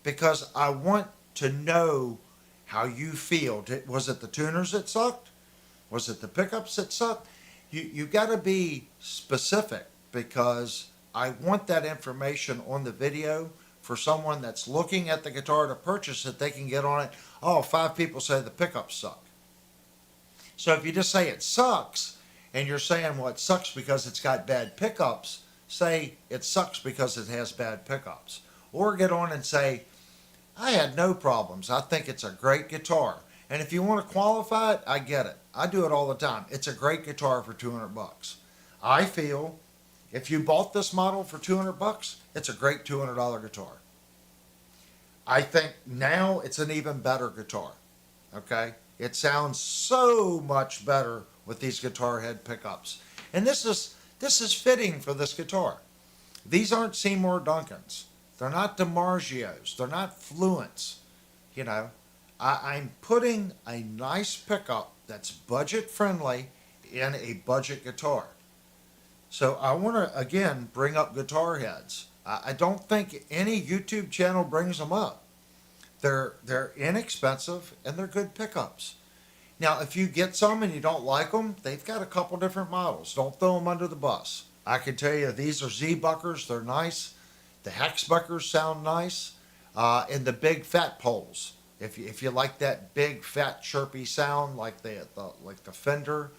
Because I want to know how you feel. Was it the tuners that sucked? Was it the pickups that sucked? You got to be specific, because I want that information on the video for someone that's looking at the guitar to purchase it. They can get on it. "Oh, 5 people say the pickups suck." So if you just say it sucks, and you're saying, well, it sucks because it's got bad pickups, say it sucks because it has bad pickups. Or get on and say, "I had no problems. I think it's a great guitar." And if you want to qualify it, I get it. I do it all the time. It's a great guitar for $200. I feel if you bought this model for $200, it's a great $200 guitar. I think now it's an even better guitar. Okay? It sounds so much better with these guitar head pickups. And this is fitting for this guitar. These aren't Seymour Duncans. They're not DiMarzios. They're not Fluents. I'm putting a nice pickup that's budget friendly in a budget guitar. So I want to again bring up GuitarHeads. I don't think any YouTube channel brings them up. They're inexpensive and they're good pickups. Now, if you get some and you don't like them, they've got a couple different models. Don't throw them under the bus. I can tell you these are Z-Buckers. They're nice. The Hexbuckers sound nice. And the big fat poles. If you like that big fat chirpy sound like the Fender,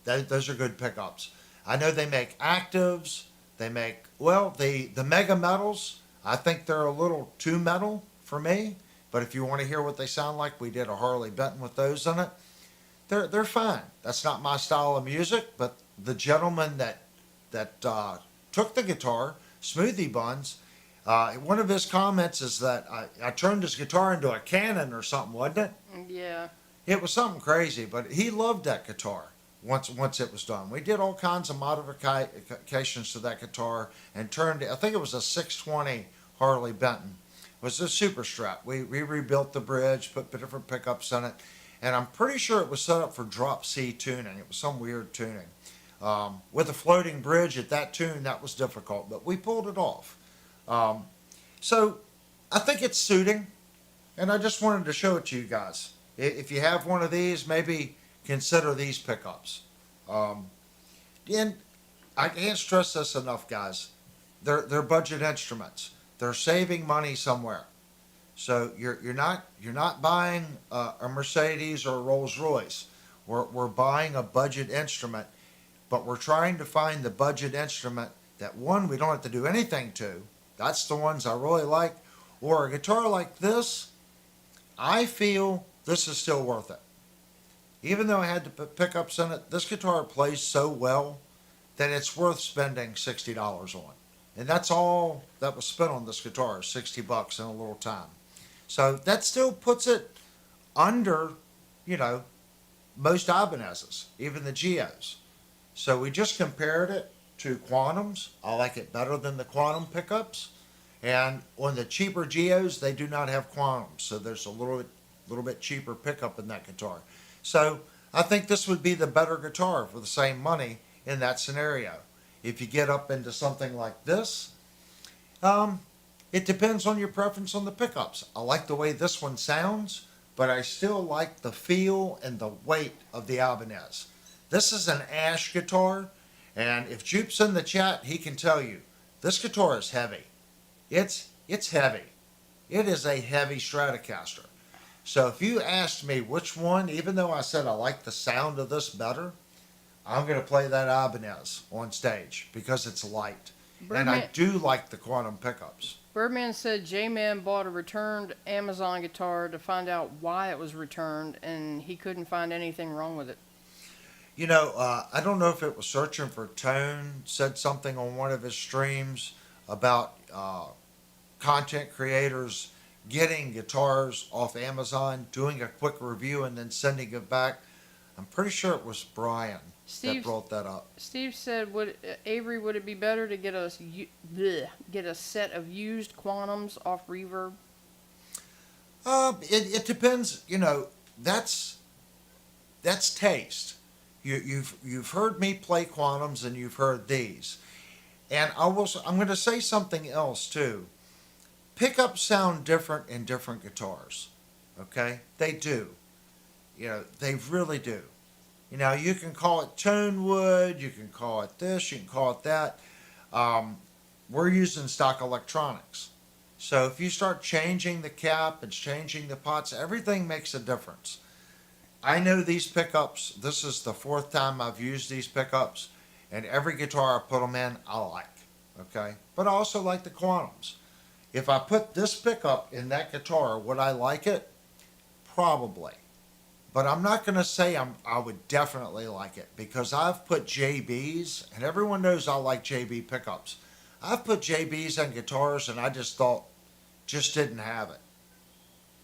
those are good pickups. I know they make actives. They make the mega metals. I think they're a little too metal for me. But if you want to hear what they sound like, we did a Harley Benton with those in it. They're fine. That's not my style of music, but the gentleman that took the guitar, Smoothie Buns, one of his comments is that I turned his guitar into a cannon or something, wasn't it? Yeah. It was something crazy, but he loved that guitar. once it was done. We did all kinds of modifications to that guitar and turned it. I think it was a 620 Harley Benton. It was a Super Strat. We rebuilt the bridge, put different pickups in it, and I'm pretty sure it was set up for drop C tuning. It was some weird tuning. With a floating bridge at that tune, that was difficult, but we pulled it off. So I think it's suiting, and I just wanted to show it to you guys. If you have one of these, maybe consider these pickups. And I can't stress this enough, guys. They're budget instruments. They're saving money somewhere. So you're not buying a Mercedes or a Rolls Royce. We're buying a budget instrument, but we're trying to find the budget instrument that, one, we don't have to do anything to. That's the ones I really like. Or a guitar like this, I feel this is still worth it. Even though I had to put pickups in it, this guitar plays so well that it's worth spending $60 on. And that's all that was spent on this guitar, $60 in a little time. So that still puts it under, most Ibanez's, even the Geos. So we just compared it to Quantums. I like it better than the Quantum pickups. And on the cheaper Geos, they do not have Quantums. So there's a little bit cheaper pickup in that guitar. So I think this would be the better guitar for the same money in that scenario. If you get up into something like this, it depends on your preference on the pickups. I like the way this one sounds, but I still like the feel and the weight of the Ibanez. This is an ash guitar, and if Jupe's in the chat, he can tell you, this guitar is heavy. It's heavy. It is a heavy Stratocaster. So if you asked me which one, even though I said I like the sound of this better, I'm going to play that Ibanez on stage because it's light. And I do like the Quantum pickups. Birdman said J-Man bought a returned Amazon guitar to find out why it was returned, and he couldn't find anything wrong with it. I don't know if it was searching for tone, said something on one of his streams about content creators getting guitars off Amazon, doing a quick review, and then sending it back. I'm pretty sure it was Brian that brought that up. Steve said, Avery, would it be better to get a set of used Quantums off Reverb? It depends. That's taste. You've heard me play Quantums, and you've heard these. And I'm going to say something else too. Pickups sound different in different guitars. Okay, they do. They really do. You can call it tone wood, you can call it this, you can call it that. We're using stock electronics. So if you start changing the cap and changing the pots, everything makes a difference. I know these pickups, this is the 4th time I've used these pickups, and every guitar I put them in, I like. Okay? But I also like the Quantums. If I put this pickup in that guitar, would I like it? Probably. But I'm not going to say I would definitely like it, because I've put JBs, and everyone knows I like JB pickups. I've put JBs on guitars and I just didn't have it.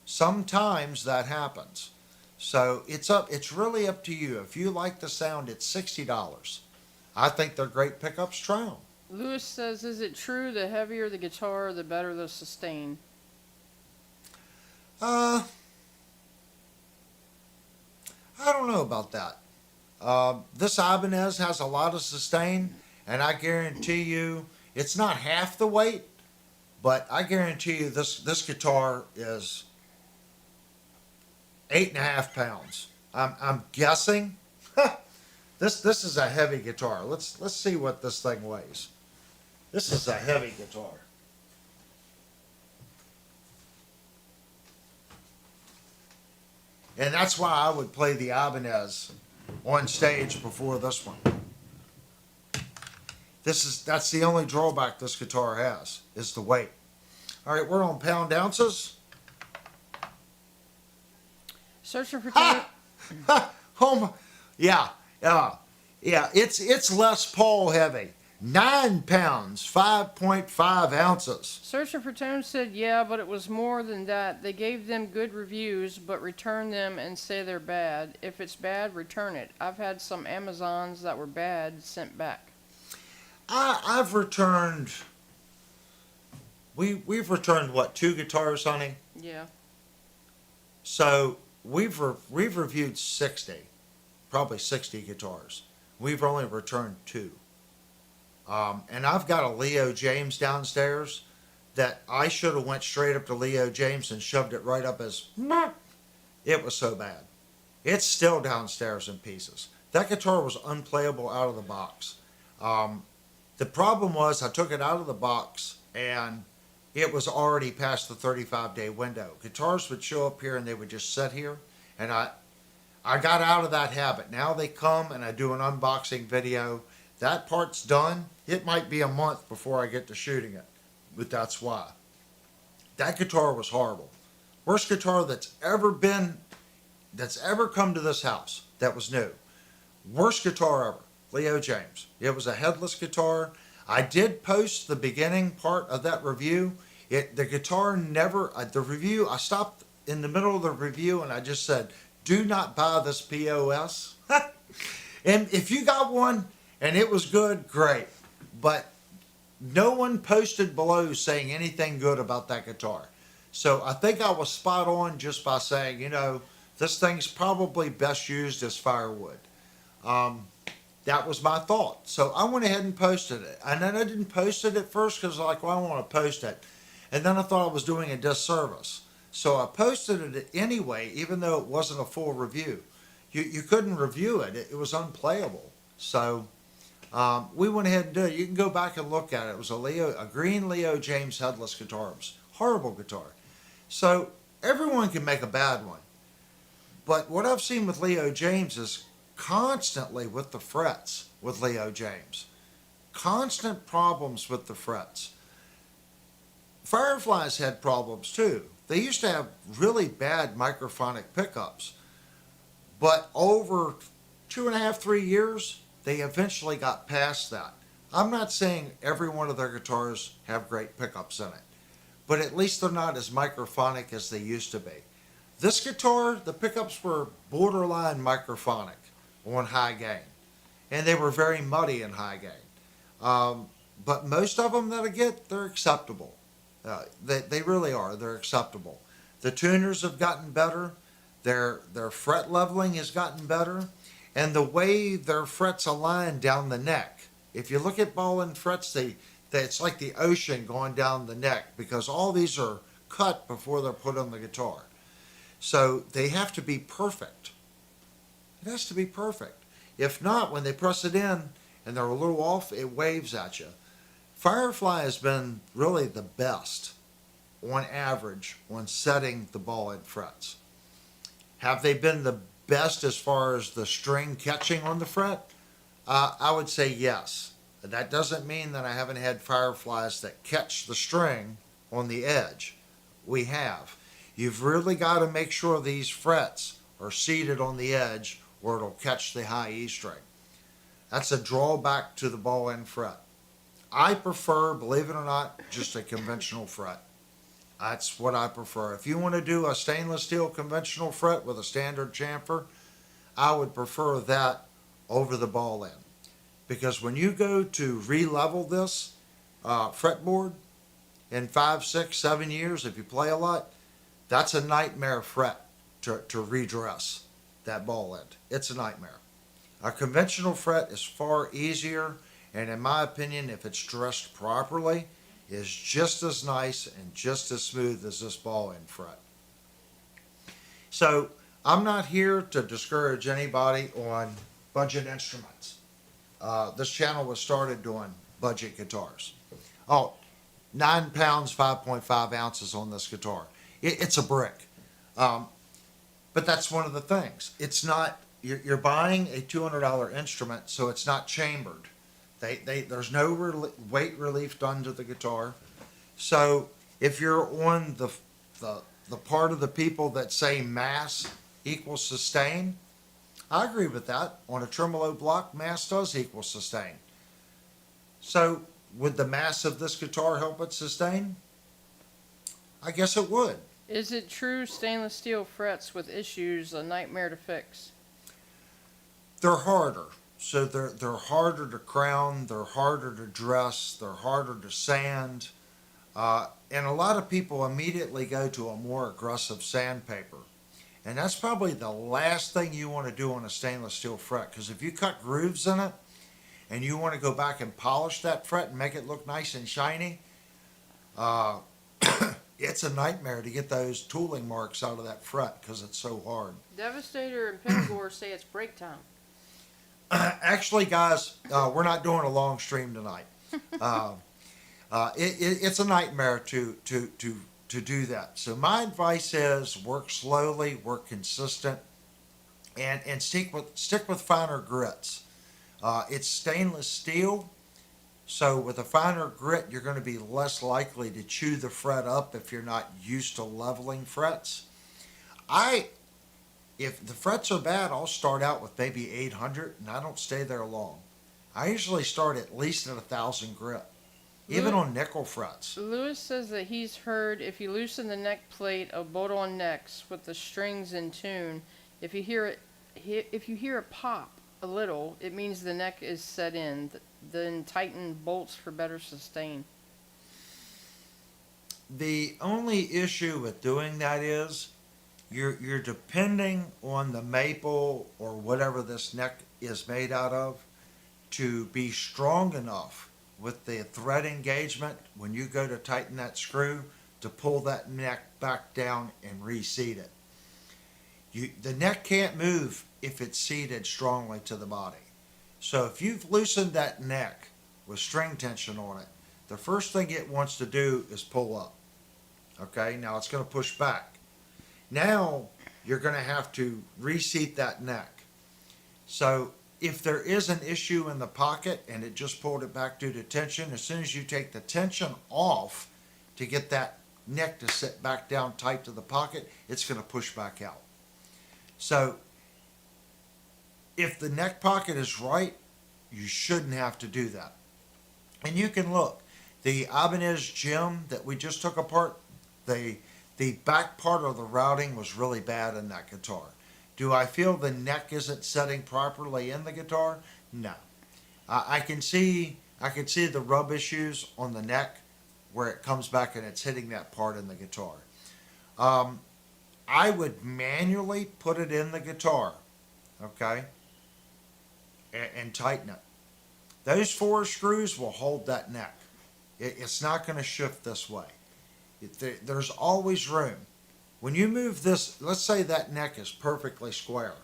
Sometimes that happens. So it's really up to you. If you like the sound, it's $60. I think they're great pickups. Try them. Lewis says, is it true the heavier the guitar, the better the sustain? I don't know about that. This Ibanez has a lot of sustain, and I guarantee you it's not half the weight, but I guarantee you this guitar is 8.5 pounds. I'm guessing. This is a heavy guitar. Let's see what this thing weighs. This is a heavy guitar. And that's why I would play the Ibanez on stage before this one. That's the only drawback this guitar has, is the weight. All right, we're on pound ounces. Searching for Oh my, yeah. It's Les Paul heavy. 9 pounds, 5.5 ounces. Searching for Tones said, yeah, but it was more than that. They gave them good reviews, but return them and say they're bad. If it's bad, return it. I've had some Amazons that were bad sent back. I've returned, we've returned what, 2 guitars, honey? Yeah. So we've reviewed 60, probably 60 guitars. We've only returned 2. And I've got a Leo James downstairs that I should have went straight up to Leo James and shoved it right up his. It was so bad. It's still downstairs in pieces. That guitar was unplayable out of the box. The problem was I took it out of the box and it was already past the 35-day window. Guitars would show up here and they would just sit here, and I got out of that habit. Now they come and I do an unboxing video. That part's done. It might be a month before I get to shooting it, but that's why. That guitar was horrible. Worst guitar that's ever come to this house that was new. Worst guitar ever. Leo James. It was a headless guitar. I did post the beginning part of that review. The guitar never, I stopped in the middle of the review and I just said, do not buy this POS. And if you got one and it was good, great. But no one posted below saying anything good about that guitar. So I think I was spot on just by saying, this thing's probably best used as firewood. That was my thought. So I went ahead and posted it. And then I didn't post it at first because I was like, well, I want to post it. And then I thought I was doing a disservice. So I posted it anyway, even though it wasn't a full review. You couldn't review it. It was unplayable. So we went ahead and did it. You can go back and look at it. It was a green Leo James headless guitar. It was a horrible guitar. So everyone can make a bad one. But what I've seen with Leo James is constantly with the frets with Leo James. Constant problems with the frets. FireFly's had problems too. They used to have really bad microphonic pickups. But over 2.5, 3 years, they eventually got past that. I'm not saying every one of their guitars have great pickups in it, but at least they're not as microphonic as they used to be. This guitar, the pickups were borderline microphonic on high gain, and they were very muddy in high gain. But most of them that I get, they're acceptable. They really are. They're acceptable. The tuners have gotten better. Their fret leveling has gotten better. And the way their frets align down the neck. If you look at ball and frets, it's like the ocean going down the neck because all these are cut before they're put on the guitar. So they have to be perfect. It has to be perfect. If not, when they press it in and they're a little off, it waves at you. FireFly has been really the best on average on setting the ball and frets. Have they been the best as far as the string catching on the fret? I would say yes. That doesn't mean that I haven't had FireFlies that catch the string on the edge. We have. You've really got to make sure these frets are seated on the edge or it'll catch the high E string. That's a drawback to the ball end fret. I prefer, believe it or not, just a conventional fret. That's what I prefer. If you want to do a stainless steel conventional fret with a standard chamfer, I would prefer that over the ball end. Because when you go to re-level this fretboard in 5, 6, 7 years, if you play a lot, that's a nightmare fret to redress that ball end. It's a nightmare. A conventional fret is far easier, and in my opinion, if it's dressed properly, is just as nice and just as smooth as this ball end fret. So I'm not here to discourage anybody on budget instruments. This channel was started doing budget guitars. 9 pounds, 5.5 ounces on this guitar. It's a brick. But that's one of the things. It's not, you're buying a $200 instrument, so it's not chambered. There's no weight relief done to the guitar. So if you're on the part of the people that say mass equals sustain, I agree with that. On a tremolo block, mass does equal sustain. So would the mass of this guitar help it sustain? I guess it would. Is it true stainless steel frets with issues a nightmare to fix? They're harder. So they're harder to crown, they're harder to dress, they're harder to sand. And a lot of people immediately go to a more aggressive sandpaper. And that's probably the last thing you want to do on a stainless steel fret, because if you cut grooves in it and you want to go back and polish that fret and make it look nice and shiny, uh, it's a nightmare to get those tooling marks out of that fret because it's so hard. Devastator and Pentagore say it's break time. Actually, guys, we're not doing a long stream tonight. It's a nightmare to do that. So my advice is work slowly, work consistent, and stick with finer grits. It's stainless steel, so with a finer grit, you're going to be less likely to chew the fret up if you're not used to leveling frets. If the frets are bad, I'll start out with maybe 800, and I don't stay there long. I usually start at least at 1,000 grit, even on nickel frets. Lewis says that he's heard if you loosen the neck plate of bolt-on necks with the strings in tune, if you hear it pop a little, it means the neck is set in. Then tighten bolts for better sustain. The only issue with doing that is you're depending on the maple or whatever this neck is made out of to be strong enough with the thread engagement when you go to tighten that screw to pull that neck back down and reseat it. The neck can't move if it's seated strongly to the body. So if you've loosened that neck with string tension on it, the first thing it wants to do is pull up. Okay, now it's going to push back. Now you're going to have to reseat that neck. So if there is an issue in the pocket and it just pulled it back due to tension, as soon as you take the tension off to get that neck to sit back down tight to the pocket, it's going to push back out. So if the neck pocket is right, you shouldn't have to do that. And you can look. The Ibanez Gem that we just took apart, the back part of the routing was really bad in that guitar. Do I feel the neck isn't setting properly in the guitar? No. I can see the rub issues on the neck where it comes back and it's hitting that part in the guitar. I would manually put it in the guitar, okay, and tighten it. Those 4 screws will hold that neck. It's not going to shift this way. There's always room. When you move this, let's say that neck is perfectly square,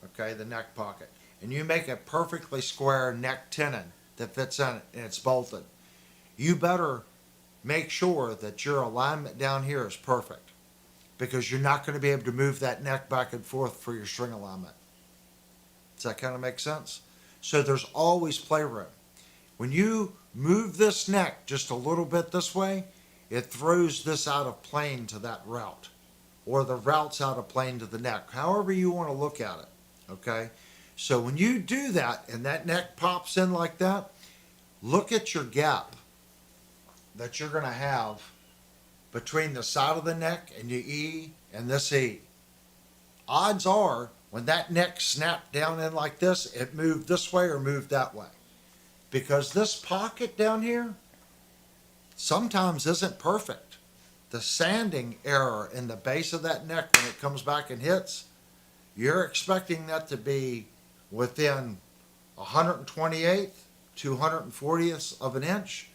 okay, the neck pocket, and you make a perfectly square neck tenon that fits in it and it's bolted. You better make sure that your alignment down here is perfect because you're not going to be able to move that neck back and forth for your string alignment. Does that kind of make sense? So there's always playroom. When you move this neck just a little bit this way, it throws this out of plane to that route, or the route's out of plane to the neck, however you want to look at it, okay? So when you do that and that neck pops in like that, look at your gap that you're going to have between the side of the neck and your E and this E. Odds are, when that neck snapped down in like this, it moved this way or moved that way. Because this pocket down here sometimes isn't perfect. The sanding error in the base of that neck when it comes back and hits, you're expecting that to be within 128th to 140th of an inch.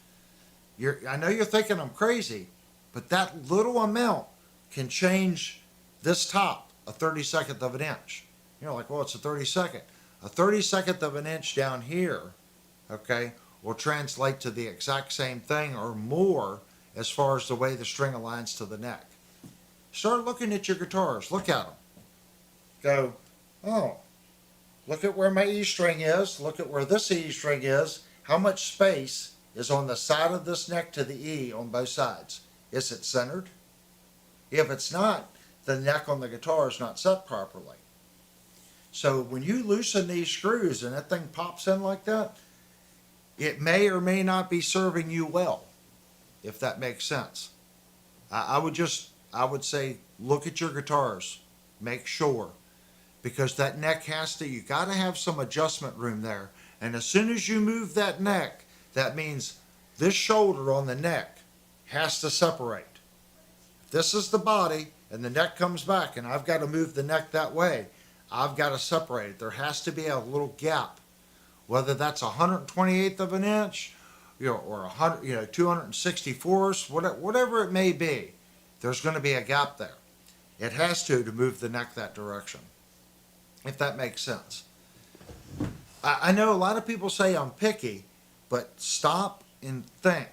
I know you're thinking I'm crazy, but that little amount can change this top a 32nd of an inch. You're like, well, it's a 32nd. A 32nd of an inch down here, okay, will translate to the exact same thing or more as far as the way the string aligns to the neck. Start looking at your guitars. Look at them. Go, oh, look at where my E string is. Look at where this E string is. How much space is on the side of this neck to the E on both sides? Is it centered? If it's not, the neck on the guitar is not set properly. So when you loosen these screws and that thing pops in like that, it may or may not be serving you well, if that makes sense. I would say, look at your guitars, make sure, because that neck you got to have some adjustment room there. And as soon as you move that neck, that means this shoulder on the neck has to separate. If this is the body and the neck comes back and I've got to move the neck that way, I've got to separate it. There has to be a little gap, whether that's 128th of an inch, or 100, 264ths, whatever it may be. There's going to be a gap there. It has to move the neck that direction, if that makes sense. I know a lot of people say I'm picky, but stop and think.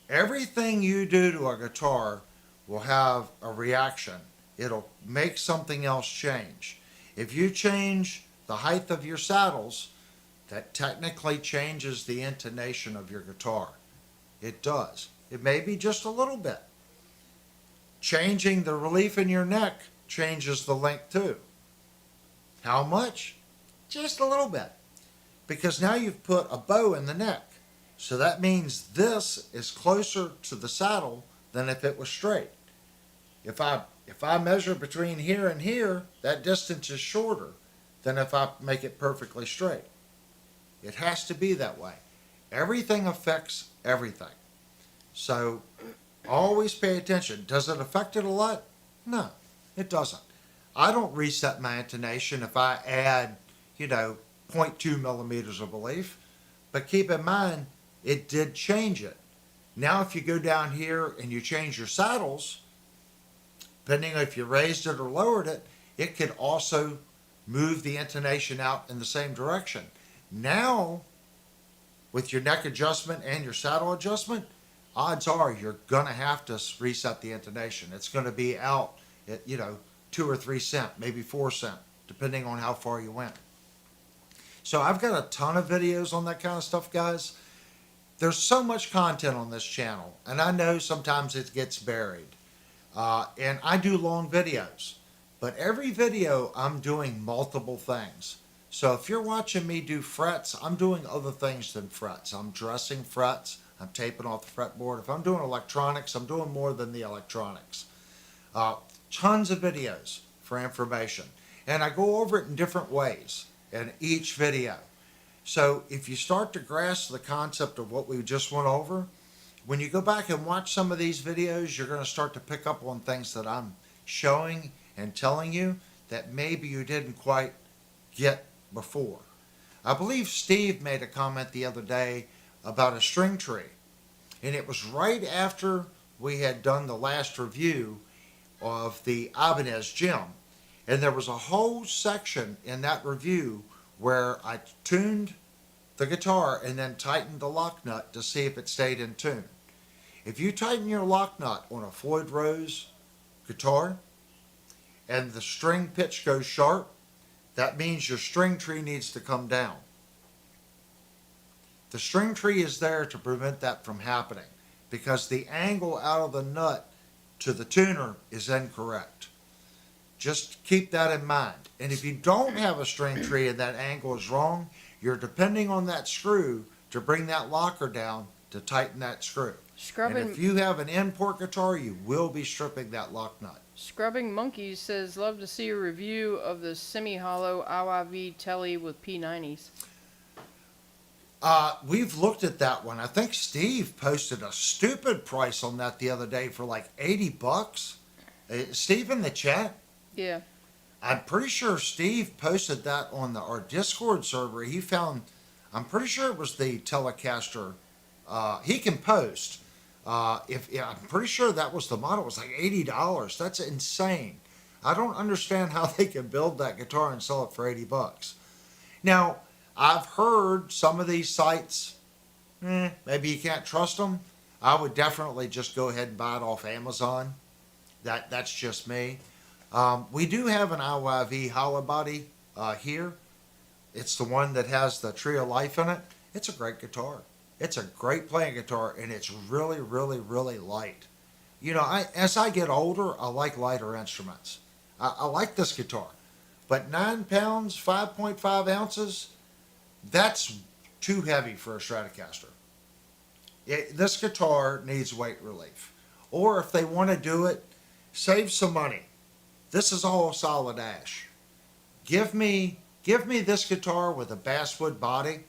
Everything you do to a guitar will have a reaction. It'll make something else change. If you change the height of your saddles, that technically changes the intonation of your guitar. It does. It may be just a little bit. Changing the relief in your neck changes the length too. How much? Just a little bit. Because now you've put a bow in the neck. So that means this is closer to the saddle than if it was straight. If I measure between here and here, that distance is shorter than if I make it perfectly straight. It has to be that way. Everything affects everything. So always pay attention. Does it affect it a lot? No, it doesn't. I don't reset my intonation if I add, 0.2 millimeters of relief. But keep in mind, it did change it. Now if you go down here and you change your saddles, depending if you raised it or lowered it, it could also move the intonation out in the same direction. Now, with your neck adjustment and your saddle adjustment, odds are you're going to have to reset the intonation. It's going to be out at, 2 or 3 cents, maybe 4 cents, depending on how far you went. So I've got a ton of videos on that kind of stuff, guys. There's so much content on this channel, and I know sometimes it gets buried. And I do long videos, but every video I'm doing multiple things. So if you're watching me do frets, I'm doing other things than frets. I'm dressing frets, I'm taping off the fretboard. If I'm doing electronics, I'm doing more than the electronics. Tons of videos for information. And I go over it in different ways in each video. So if you start to grasp the concept of what we just went over, when you go back and watch some of these videos, you're going to start to pick up on things that I'm showing and telling you that maybe you didn't quite get before. I believe Steve made a comment the other day about a string tree. And it was right after we had done the last review of the Ibanez Gem. And there was a whole section in that review where I tuned the guitar and then tightened the lock nut to see if it stayed in tune. If you tighten your lock nut on a Floyd Rose guitar and the string pitch goes sharp, that means your string tree needs to come down. The string tree is there to prevent that from happening because the angle out of the nut to the tuner is incorrect. Just keep that in mind. And if you don't have a string tree and that angle is wrong, you're depending on that screw to bring that locker down to tighten that screw. And if you have an import guitar, you will be stripping that lock nut. Scrubbing Monkeys says, love to see a review of the semi-hollow IYV Telly with P90s. We've looked at that one. I think Steve posted a stupid price on that the other day for like $80. Steve in the chat? Yeah. I'm pretty sure Steve posted that on our Discord server. He found, I'm pretty sure it was the Telecaster. He can post. I'm pretty sure that was the model. It was like $80. That's insane. I don't understand how they can build that guitar and sell it for $80. Now, I've heard some of these sites, maybe you can't trust them. I would definitely just go ahead and buy it off Amazon. That's just me. We do have an IYV hollow body here. It's the one that has the Tree of Life in it. It's a great guitar. It's a great playing guitar, and it's really, really, really light. As I get older, I like lighter instruments. I like this guitar. But 9 pounds, 5.5 ounces, that's too heavy for a Stratocaster. This guitar needs weight relief. Or if they want to do it, save some money. This is all solid ash. Give me this guitar with a basswood body,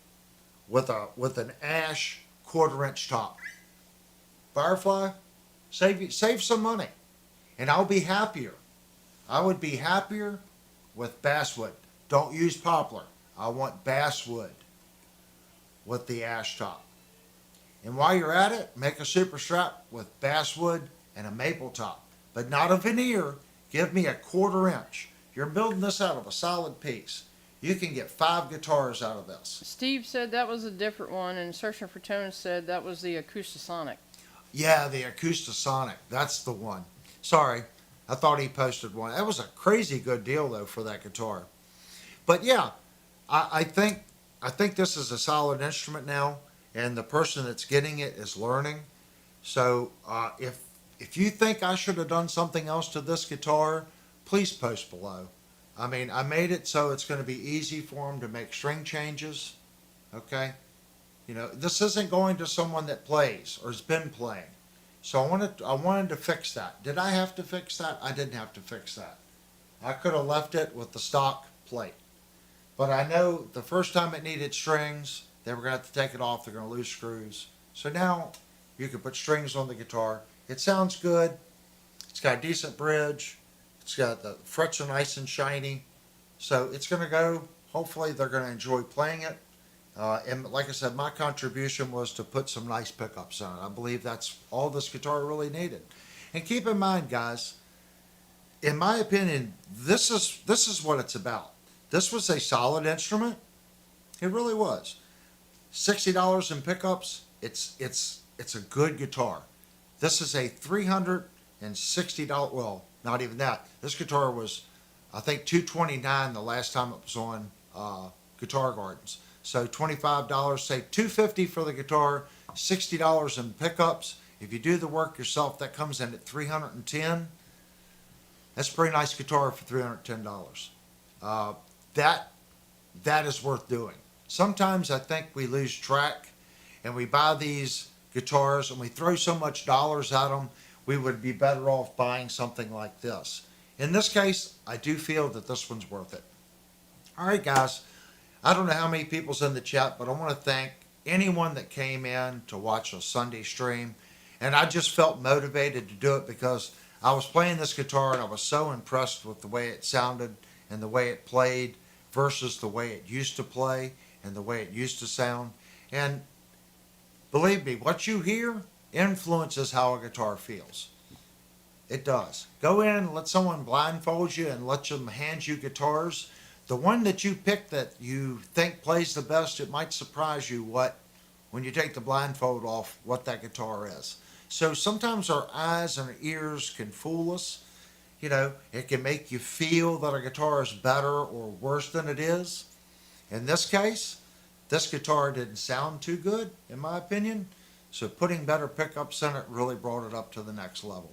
with an ash 1/4 inch top. FireFly, save some money, and I'll be happier. I would be happier with basswood. Don't use poplar. I want basswood with the ash top. And while you're at it, make a Super Strat with basswood and a maple top, but not a veneer. Give me a 1/4 inch. You're building this out of a solid piece. You can get 5 guitars out of this. Steve said that was a different one, and Searching for Tones said that was the Acoustasonic. Yeah, the Acoustasonic. That's the one. Sorry, I thought he posted one. That was a crazy good deal though for that guitar. But yeah, I think this is a solid instrument now, and the person that's getting it is learning. So if you think I should have done something else to this guitar, please post below. I mean, I made it so it's going to be easy for them to make string changes. Okay, you know, this isn't going to someone that plays or has been playing. So I wanted to fix that. Did I have to fix that? I didn't have to fix that. I could have left it with the stock plate. But I know the first time it needed strings, they were going to have to take it off. They're going to lose screws. So now you can put strings on the guitar. It sounds good. It's got a decent bridge. It's got the frets are nice and shiny. So it's going to go. Hopefully they're going to enjoy playing it. And like I said, my contribution was to put some nice pickups on it. I believe that's all this guitar really needed. And keep in mind, guys, in my opinion, this is what it's about. This was a solid instrument. It really was. $60 in pickups. It's a good guitar. This is a $360. Well, not even that. This guitar was, I think, $229 the last time it was on Guitar Gardens. So $25, say $250 for the guitar, $60 in pickups. If you do the work yourself, that comes in at $310. That's a pretty nice guitar for $310. That is worth doing. Sometimes I think we lose track and we buy these guitars and we throw so much dollars at them, we would be better off buying something like this. In this case, I do feel that this one's worth it. All right, guys. I don't know how many people's in the chat, but I want to thank anyone that came in to watch a Sunday stream. And I just felt motivated to do it because I was playing this guitar and I was so impressed with the way it sounded and the way it played versus the way it used to play and the way it used to sound. And believe me, what you hear influences how a guitar feels. It does. Go in and let someone blindfold you and let them hand you guitars. The one that you pick that you think plays the best, it might surprise you when you take the blindfold off, what that guitar is. So sometimes our eyes and our ears can fool us. You know, it can make you feel that a guitar is better or worse than it is. In this case, this guitar didn't sound too good, in my opinion. So putting better pickups in it really brought it up to the next level.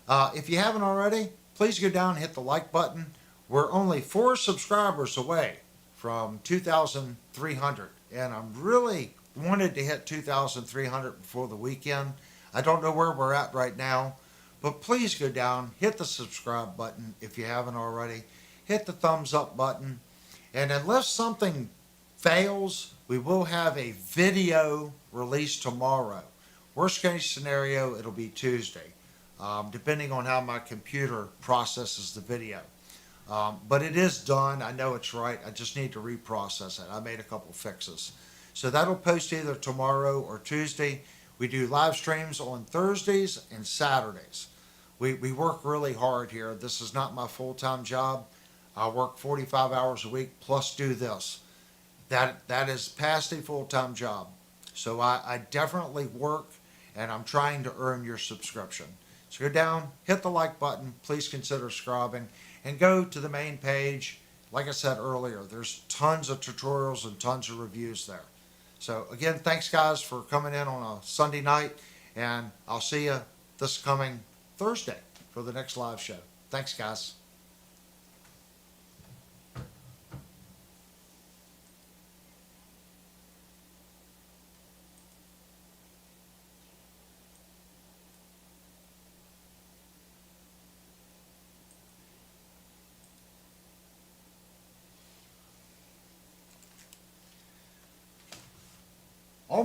If you haven't already, please go down and hit the like button. We're only 4 subscribers away from 2,300, and I'm really wanted to hit 2,300 before the weekend. I don't know where we're at right now, but please go down, hit the subscribe button if you haven't already, hit the thumbs up button, and unless something fails, we will have a video released tomorrow. Worst case scenario, it'll be Tuesday, depending on how my computer processes the video. But it is done. I know it's right. I just need to reprocess it. I made a couple fixes. So that'll post either tomorrow or Tuesday. We do live streams on Thursdays and Saturdays. We work really hard here. This is not my full-time job. I work 45 hours a week plus do this. That is past a full-time job. So I definitely work, and I'm trying to earn your subscription. So go down, hit the like button. Please consider subscribing. And go to the main page. Like I said earlier, there's tons of tutorials and tons of reviews there. So again, thanks guys for coming in on a Sunday night, and I'll see you this coming Thursday for the next live show. Thanks guys.